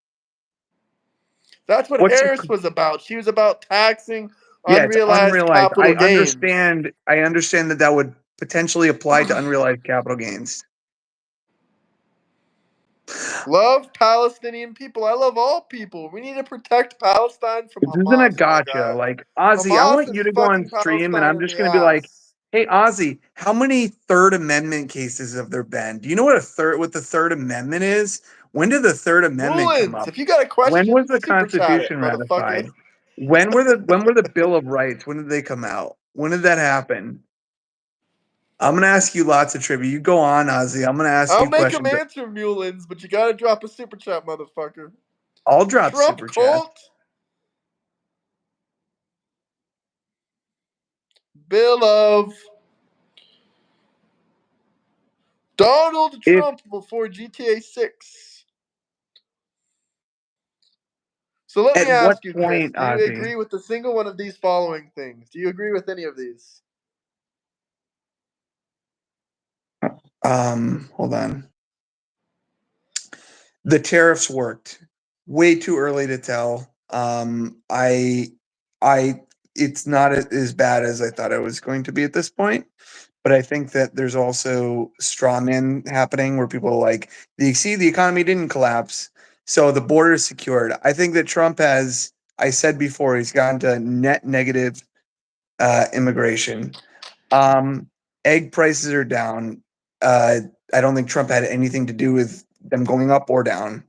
S2: That's what
S1: What's your
S2: Harris was about. She was about taxing
S1: Yeah, it's
S2: unrealized
S1: unrealized.
S2: capital gains.
S1: I understand that would potentially apply to unrealized capital gains.
S2: Love Palestinian people. I love all people. We need to protect Palestine from
S1: This isn't a
S2: Hamas, my
S1: gotcha.
S2: guy.
S1: Like, Ozzy, I
S2: Hamas
S1: want
S2: is
S1: you to go on
S2: fucking
S1: stream and
S2: Palestine
S1: I'm
S2: in
S1: just
S2: the
S1: going to be like,
S2: ass.
S1: hey, Ozzy, how many Third Amendment cases have there been? Do you know what the Third Amendment is? When did the Third Amendment come
S2: Rulings.
S1: up?
S2: If you got a
S1: When
S2: question,
S1: was the
S2: super chat it,
S1: Constitution
S2: motherfucker.
S1: ratified? When were the Bill of Rights? When did they come out? When did that happen? I'm gonna ask you lots of trivia. You go on, Ozzy. I'm gonna ask
S2: I'll
S1: you
S2: make him
S1: questions.
S2: answer Mulins, but you gotta drop a super chat, motherfucker.
S1: I'll drop
S2: Trump
S1: super chat.
S2: cult. Bill of Donald
S1: If
S2: Trump before GTA 6. So let me
S1: at what
S2: ask you, Chris,
S1: point,
S2: do you
S1: Ozzy?
S2: agree with a single one of these following things? Do you agree with any of these?
S1: Hold on. The tariffs worked. Way too early to tell. I it's not as bad as I thought it was going to be at this point. But I think that there's also straw men happening where people are like, you see, the economy didn't collapse, so the border is secured. I think that Trump has, I said before, he's gone to net negative immigration. Um, Egg prices are down. Uh, I don't think Trump had anything to do with them going up or down.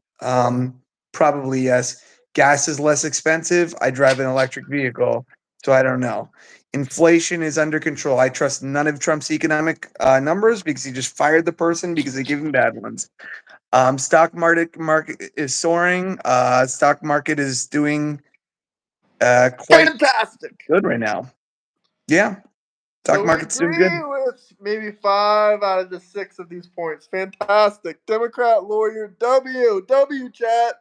S1: Probably yes. Gas is less expensive. I drive an electric vehicle, so I don't know. Inflation is under control. I trust none of Trump's economic numbers because he just fired the person because they gave him bad ones. Stock market is soaring. Stock market is doing quite
S2: Fantastic.
S1: good right now. Yeah, stock
S2: So we
S1: market's doing good.
S2: agree with maybe 5 out of the 6 of these points. Fantastic. Democrat lawyer W chat.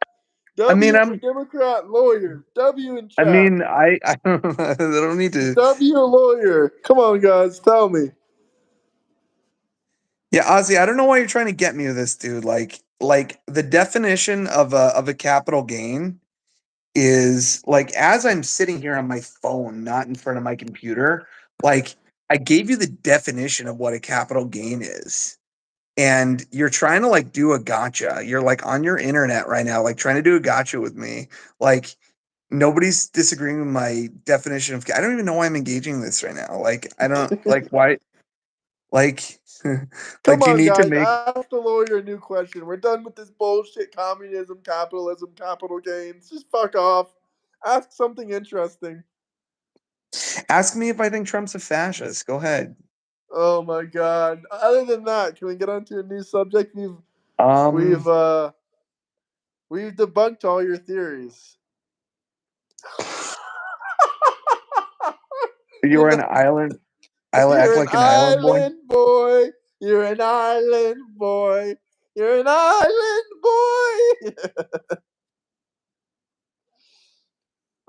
S1: I mean,
S2: W for Democrat lawyer. W in chat.
S1: I don't need to.
S2: W lawyer. Come on, guys, tell me.
S1: Yeah, Ozzy, I don't know why you're trying to get me with this, dude. Like the definition of a capital gain is like as I'm sitting here on my phone, not in front of my computer. Like I gave you the definition of what a capital gain is, and you're trying to like do a gotcha. You're like on your internet right now, like trying to do a gotcha with me. Like nobody's disagreeing with my definition of. I don't even know why I'm engaging this right now. Like I don't like why. Like,
S2: Come
S1: like you
S2: on,
S1: need to
S2: guys.
S1: make
S2: Ask the lawyer a new question. We're done with this bullshit communism, capitalism, capital gains. Just fuck off. Ask something interesting.
S1: ask me if I think Trump's a fascist. Go ahead.
S2: Oh my god. Other than that, can we get on to a new subject?
S1: Um,
S2: We've uh we've debunked all your theories.
S1: you
S2: You
S1: were
S2: know,
S1: an island act
S2: you're an
S1: like an island boy.
S2: island boy. You're an island boy. You're an island boy.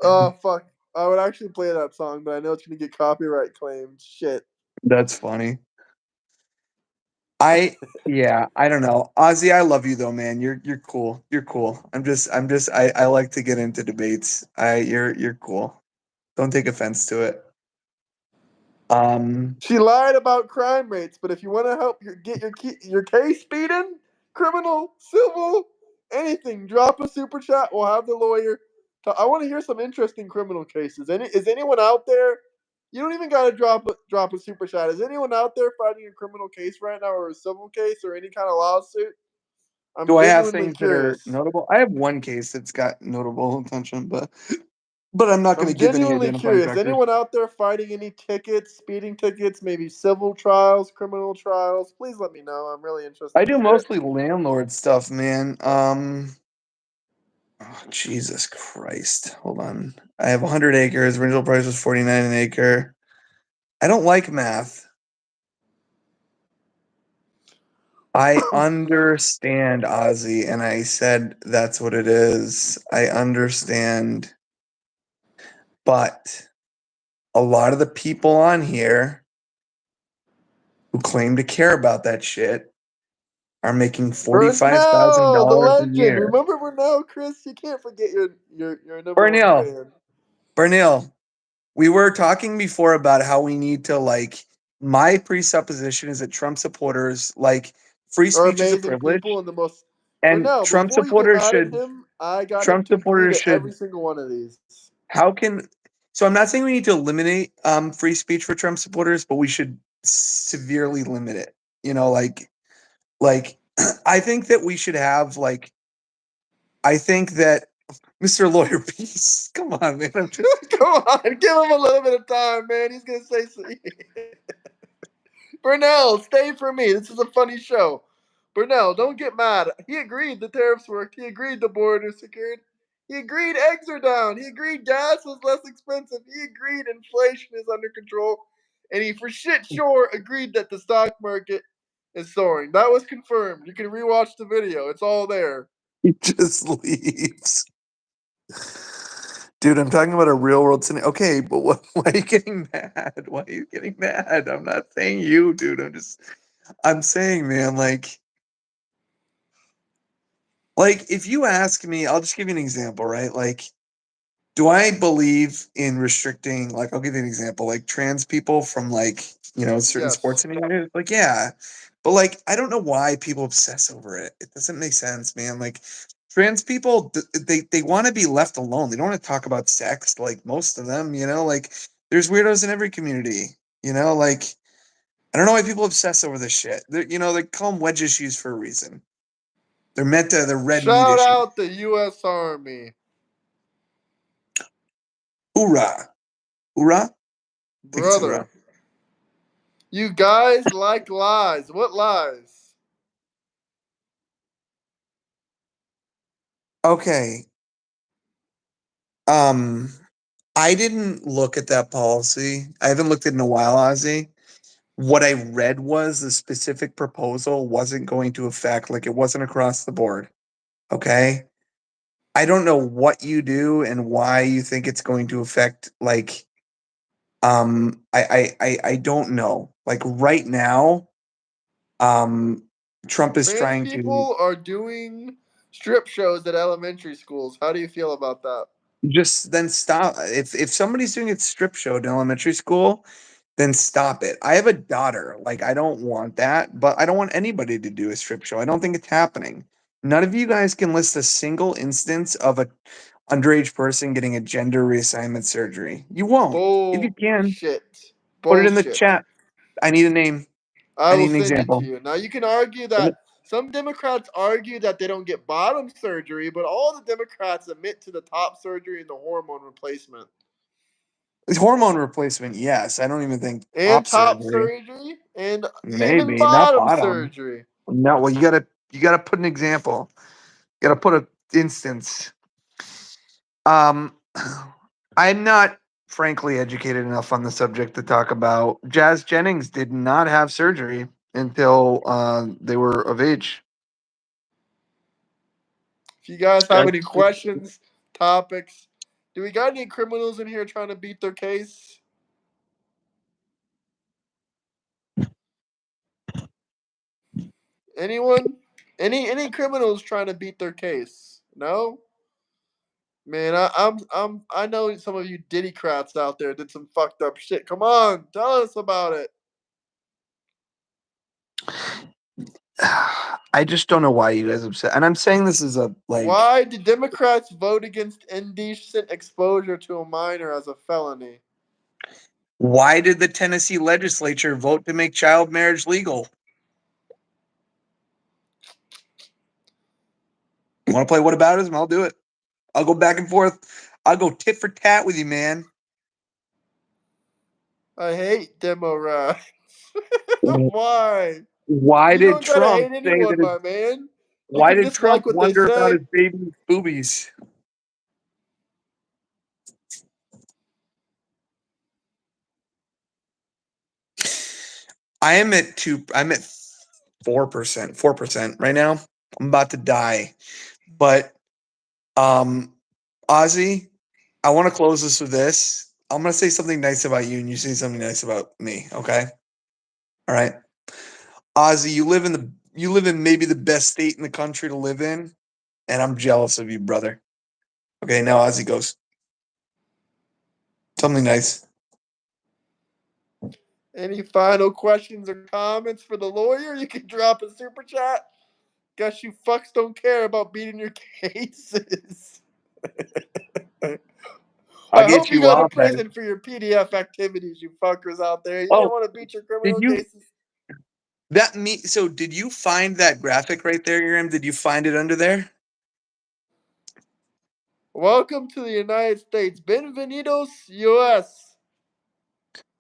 S2: Oh fuck. I would actually play that song, but I know it's gonna get copyright claimed. Shit.
S1: That's funny. Yeah, I don't know. Ozzy, I love you though, man. You're cool. You're cool. I like to get into debates. You're cool. Don't take offense to it. Um,
S2: She lied about crime rates, but if you want to help get your case beaten, criminal, civil, anything, drop a super chat. We'll have the lawyer. I want to hear some interesting criminal cases. Is anyone out there? You don't even gotta drop a super chat. Is anyone out there fighting a criminal case right now, or a civil case, or any kind of lawsuit? I'm
S1: do I have
S2: genuinely
S1: things that are
S2: curious.
S1: notable? I have one case that's got notable attention, but I'm not going
S2: I'm
S1: to give any
S2: genuinely
S1: identifying
S2: curious.
S1: factors.
S2: Anyone out there fighting any tickets, speeding tickets, maybe civil trials, criminal trials? Please let me know. I'm really
S1: I
S2: interested to
S1: do
S2: hear it.
S1: mostly landlord stuff, man. Oh, Jesus Christ. Hold on. I have 100 acres. Original price was 49 an acre. I don't like math. I understand, Ozzy, and I said that's what it is. I understand. But a lot of the people on here who claim to care about that shit are making
S2: Burnell, the
S1: $45,000 a
S2: legend.
S1: year.
S2: Remember Burnell, Chris? You can't forget your number one
S1: Burnell,
S2: fan.
S1: Burnell, we were talking before about how we need to like. My presupposition is that Trump supporters like free
S2: Are
S1: speech is a
S2: amazing
S1: privilege,
S2: people and the most.
S1: and
S2: Burnell,
S1: Trump
S2: before you get
S1: supporters
S2: mad at
S1: should.
S2: him, I got him
S1: Trump
S2: to agree
S1: supporters
S2: to every
S1: should.
S2: single one of these.
S1: How can? So I'm not saying we need to eliminate free speech for Trump supporters, but we should severely limit it. You know, like I think that we should have like. I think that Mr. Lawyer Peace. Come on, man. I'm just.
S2: Come on, give him a little bit of time, man. He's gonna say something. Burnell, stay for me. This is a funny show. Burnell, don't get mad. He agreed the tariffs worked. He agreed the border secured. He agreed eggs are down. He agreed gas was less expensive. He agreed inflation is under control. And he for shit sure agreed that the stock market is soaring. That was confirmed. You can rewatch the video. It's all there.
S1: He just leaves. Dude, I'm talking about a real world scenario. Okay, but why are you getting mad? Why are you getting mad? I'm not saying you, dude. I'm saying, man, like, Like, if you ask me, I'll just give you an example, right? Like, do I believe in restricting, like, I'll give you an example, like trans people from like, certain
S2: Yes.
S1: sports areas? Like, yeah. But like, I don't know why people obsess over it. It doesn't make sense, man. Like, trans people, they want to be left alone. They don't want to talk about sex, like most of them, like there's weirdos in every community, like I don't know why people obsess over this shit. They call them wedge issues for a reason. They're red meat
S2: Shout
S1: issues.
S2: out the U.S. Army,
S1: Hoorah. Hoorah? I think it's
S2: brother.
S1: hoorah.
S2: You guys like lies. What lies?
S1: Okay. Um, I didn't look at that policy. I haven't looked at it in a while, Ozzy. What I read was the specific proposal wasn't going to affect, like it wasn't across the board. Okay. I don't know what you do and why you think it's going to affect like I don't know. Like right now, um Trump is
S2: Trans
S1: trying to
S2: people are doing strip shows at elementary schools. How do you feel about that?
S1: just then stop. If somebody's doing a strip show in elementary school, then stop it. I have a daughter. Like, I don't want that, but I don't want anybody to do a strip show. I don't think it's happening. None of you guys can list a single instance of a underage person getting a gender reassignment surgery. You won't. If you can,
S2: Bullshit.
S1: put it in the
S2: Bullshit.
S1: chat. I need a name.
S2: I
S1: I
S2: will
S1: need an
S2: send it to
S1: example.
S2: you. Now you can argue that some Democrats argue that they don't get bottom surgery, but all the Democrats admit to the top surgery and the hormone replacement.
S1: It's hormone replacement, yes. I don't even think
S2: And
S1: top
S2: top
S1: surgery.
S2: surgery and even
S1: Maybe not
S2: bottom
S1: bottom.
S2: surgery.
S1: No, well, you gotta put an example. You gotta put an instance. Um, I'm not frankly educated enough on the subject to talk about. Jazz Jennings did not have surgery until they were of age.
S2: If you guys have
S1: Jazz,
S2: any questions, topics, do we got any criminals in here trying to beat their case? Anyone? Any criminals trying to beat their case? No? Man, I know some of you Diddycrats out there did some fucked up shit. Come on, tell us about it.
S1: I just don't know why you guys upset. And I'm saying this is a like.
S2: Why did Democrats vote against indecent exposure to a minor as a felony?
S1: Why did the Tennessee legislature vote to make child marriage legal? You want to play Whataboutism? I'll do it. I'll go back and forth. I'll go tit for tat with you, man.
S2: I hate demo rats. Why?
S1: Why
S2: You
S1: did
S2: don't gotta
S1: Trump
S2: hate
S1: say that
S2: anyone,
S1: his
S2: my man. You
S1: Why
S2: can
S1: did Trump
S2: dislike what they
S1: wonder about
S2: say.
S1: his baby's boobies? I'm at 4%, 4% right now. I'm about to die. But um Ozzy, I want to close this with this. I'm gonna say something nice about you and you say something nice about me, okay? All right. Ozzy, you live in maybe the best state in the country to live in, and I'm jealous of you, brother. Okay, now Ozzy goes. Something nice.
S2: Any final questions or comments for the lawyer? You can drop a super chat. Guess you fucks don't care about beating your cases.
S1: I'll
S2: I
S1: get
S2: hope you
S1: you
S2: go to
S1: off that.
S2: prison for your PDF activities, you fuckers out there. You didn't
S1: Oh,
S2: want to beat your
S1: did
S2: criminal
S1: you
S2: cases.
S1: so did you find that graphic right there, Graham? Did you find it under there?
S2: Welcome to the United States. Bienvenidos, US.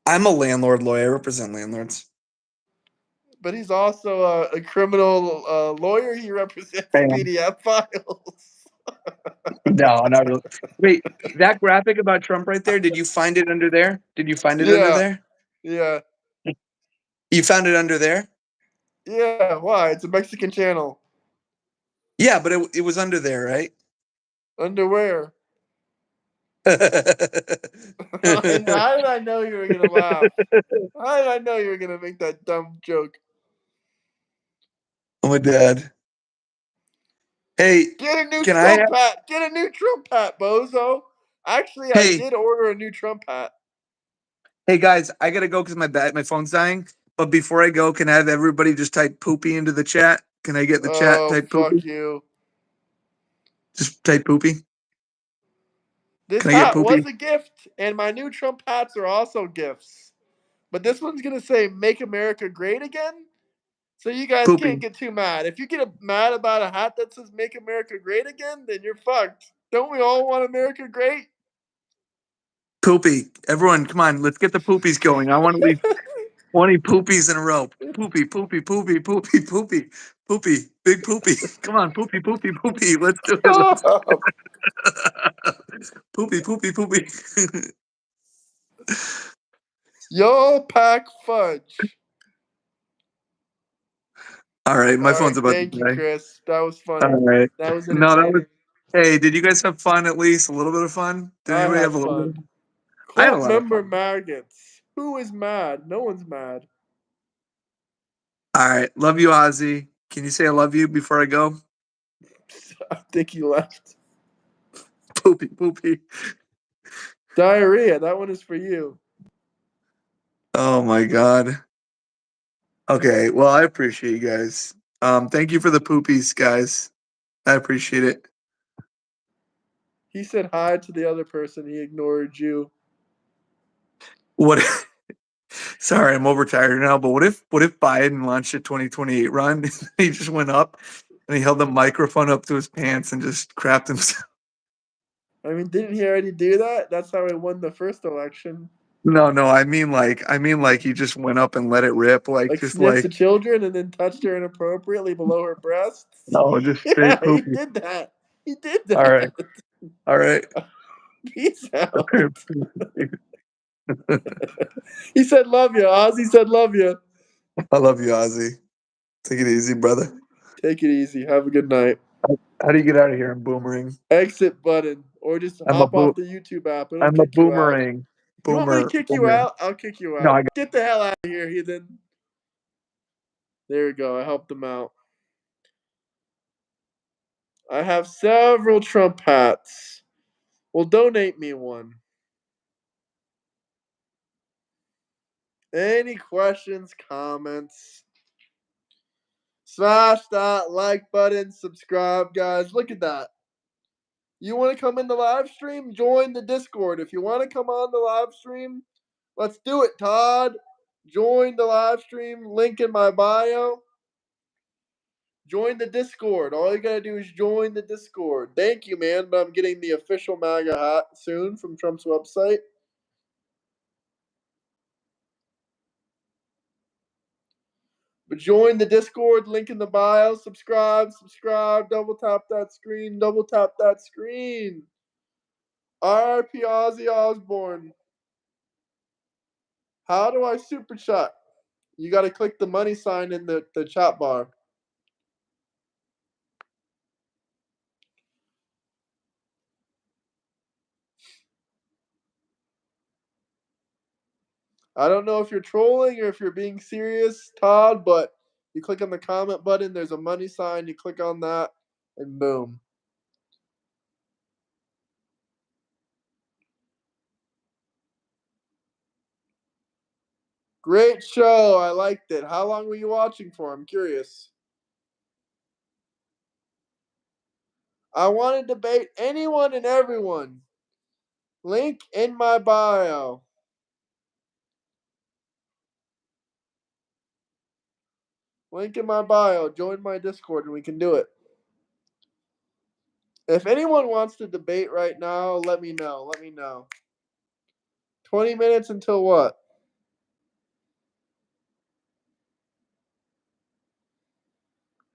S1: I'm a landlord lawyer. I represent landlords.
S2: But he's also a criminal lawyer. He represents
S1: Bam.
S2: PDF files.
S1: No, not really. Wait, that graphic about Trump right there, did you find it under there? Did you find it under
S2: Yeah,
S1: there?
S2: yeah,
S1: You found it under there?
S2: yeah. Why? It's a Mexican channel.
S1: Yeah, but it was under there, right?
S2: Underwear. And how did I know you were gonna laugh? How did I know you were gonna make that dumb joke?
S1: Oh, my dad. Hey,
S2: Get a new
S1: can I?
S2: Trump hat. Get a new Trump hat, bozo. Actually, I
S1: Hey,
S2: did order a new Trump hat.
S1: hey guys, I gotta go because my phone's dying. But before I go, can I have everybody just type poopy into the chat? Can I get in the chat
S2: Oh,
S1: type
S2: fuck
S1: poopy?
S2: you.
S1: Just type poopy.
S2: This
S1: Can I get
S2: hat was
S1: poopy?
S2: a gift, and my new Trump hats are also gifts. But this one's going to say, Make America Great Again. So you guys can't
S1: Poopy.
S2: get too mad. If you get mad about a hat that says Make America Great Again, then you're fucked. Don't we all want America great?
S1: Poopy. Everyone, come on, let's get the poopies going. I want to leave 20 poopies in a row. Poopy, poopy, poopy, poopy, poopy, poopy, big poopy. Come on, poopy, poopy, poopy. Let's do it.
S2: Stop.
S1: Poopy, poopy, poopy.
S2: Yo, pack fudge.
S1: All right, my
S2: All
S1: phone's
S2: right,
S1: about to
S2: thank you,
S1: die.
S2: Chris. That was
S1: All
S2: funny.
S1: right.
S2: That was
S1: No, that was.
S2: entertaining.
S1: Hey, did you guys have fun at least? A little bit of fun? Did
S2: I
S1: anybody
S2: had
S1: have a little bit of
S2: fun.
S1: fun? I had a
S2: Cult
S1: lot of
S2: member
S1: fun.
S2: maggots. Who is mad? No one's mad.
S1: All right. Love you, Ozzy. Can you say I love you before I go?
S2: I think he left.
S1: Poopy, poopy.
S2: Diarrhea. That one is for you.
S1: Oh my God. Okay. Well, I appreciate you guys. Thank you for the poopies, guys. I appreciate it.
S2: He said hi to the other person. He ignored you.
S1: What sorry, I'm overtired now, but what if Biden launched a 2028 run? He just went up and he held the microphone up to his pants and just crapped himself.
S2: I mean, didn't he already do that? That's how he won the first election.
S1: No, no, I mean like he just went up and let it rip, like
S2: Like
S1: just
S2: sniffed
S1: like
S2: the children and then touched her inappropriately below her breasts.
S1: no, just
S2: Yeah,
S1: straight
S2: he
S1: poopy.
S2: did that. He did
S1: All right,
S2: that.
S1: all right.
S2: Peace out. He said love you. Ozzy said love you.
S1: I love you, Ozzy. Take it easy, brother.
S2: Take it easy. Have a good night.
S1: How do you get out of here? I'm boomerang.
S2: Exit button. Or just
S1: I'm a
S2: hop off
S1: boo.
S2: the YouTube app. It'll
S1: I'm a
S2: kick you out.
S1: boomerang.
S2: You want me to
S1: Boomer.
S2: kick you
S1: Boomerang.
S2: out? I'll kick you
S1: No,
S2: out.
S1: I got.
S2: Get the hell out of here, heathen. There we go. I helped him out. I have several Trump hats. Well, donate me one. Any questions, comments? Smash that like button, subscribe, guys. Look at that. You want to come in the live stream? Join the Discord. If you want to come on the live stream, let's do it, Todd. Join the live stream. Link in my bio. Join the Discord. All you gotta do is join the Discord. Thank you, man. But I'm getting the official MAGA hat soon from Trump's website. But join the Discord, link in the bio. Subscribe, double tap that screen, double tap that screen. RP Ozzy Osbourne. How do I super chat? You got to click the money sign in the chat bar. I don't know if you're trolling or if you're being serious, Todd, but you click on the comment button, there's a money sign, you click on that, and boom. Great show. I liked it. How long were you watching for? I'm curious. I want to debate anyone and everyone. Link in my bio. Link in my bio. Join my Discord and we can do it. If anyone wants to debate right now, let me know. Let me know. 20 minutes until what?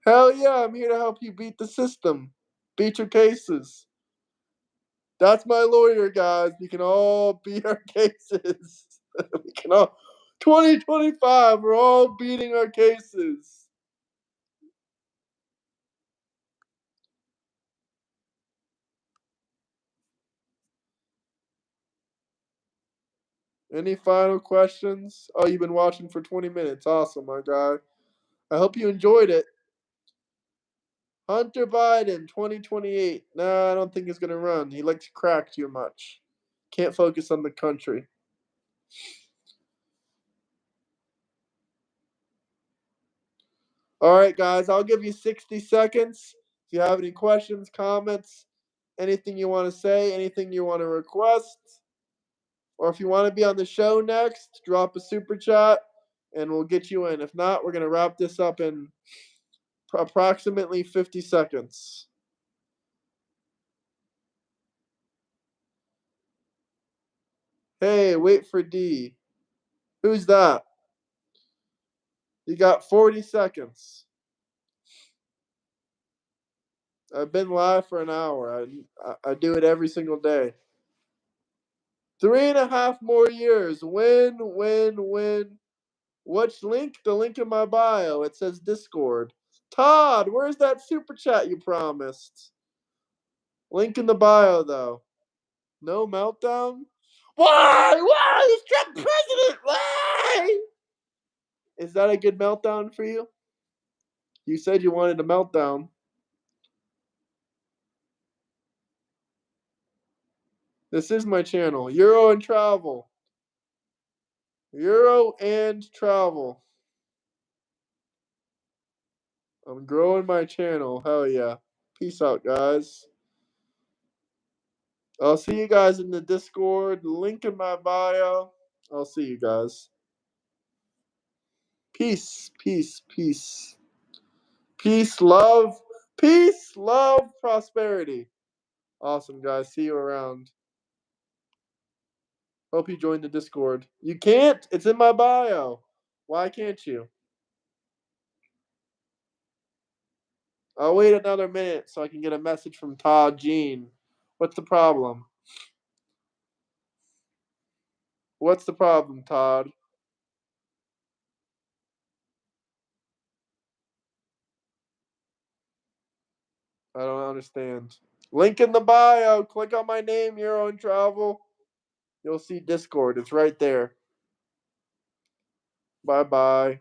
S2: Hell yeah, I'm here to help you beat the system. Beat your cases. That's my lawyer, guys. We can all beat our cases. We can all. 2025, we're all beating our cases. Any final questions? Oh, you've been watching for 20 minutes. Awesome, my guy. I hope you enjoyed it. Hunter Biden, 2028. No, I don't think he's going to run. He likes crack too much. Can't focus on the country. All right, guys, I'll give you 60 seconds. If you have any questions, comments, anything you want to say, anything you want to request, or if you want to be on the show next, drop a super chat and we'll get you in. If not, we're going to wrap this up in approximately 50 seconds. Hey, wait for D. Who's that? You got 40 seconds. I've been live for an hour. I do it every single day. 3.5 more years. Win. Which link? The link in my bio. It says Discord. Todd, where's that super chat you promised? Link in the bio, though. No meltdown? Why? Why is Trump president? Why? Is that a good meltdown for you? You said you wanted a meltdown. This is my channel. Euro and Travel. Euro and Travel. I'm growing my channel. Hell yeah. Peace out, guys. I'll see you guys in the Discord. Link in my bio. I'll see you guys. Peace, peace, peace. Peace, love. Peace, love, prosperity. Awesome, guys. See you around. Hope you joined the Discord. You can't? It's in my bio. Why can't you? I'll wait another minute so I can get a message from Todd Jean. What's the problem? What's the problem, Todd? I don't understand. Link in the bio. Click on my name, Euro and Travel. You'll see Discord. It's right there. Bye-bye.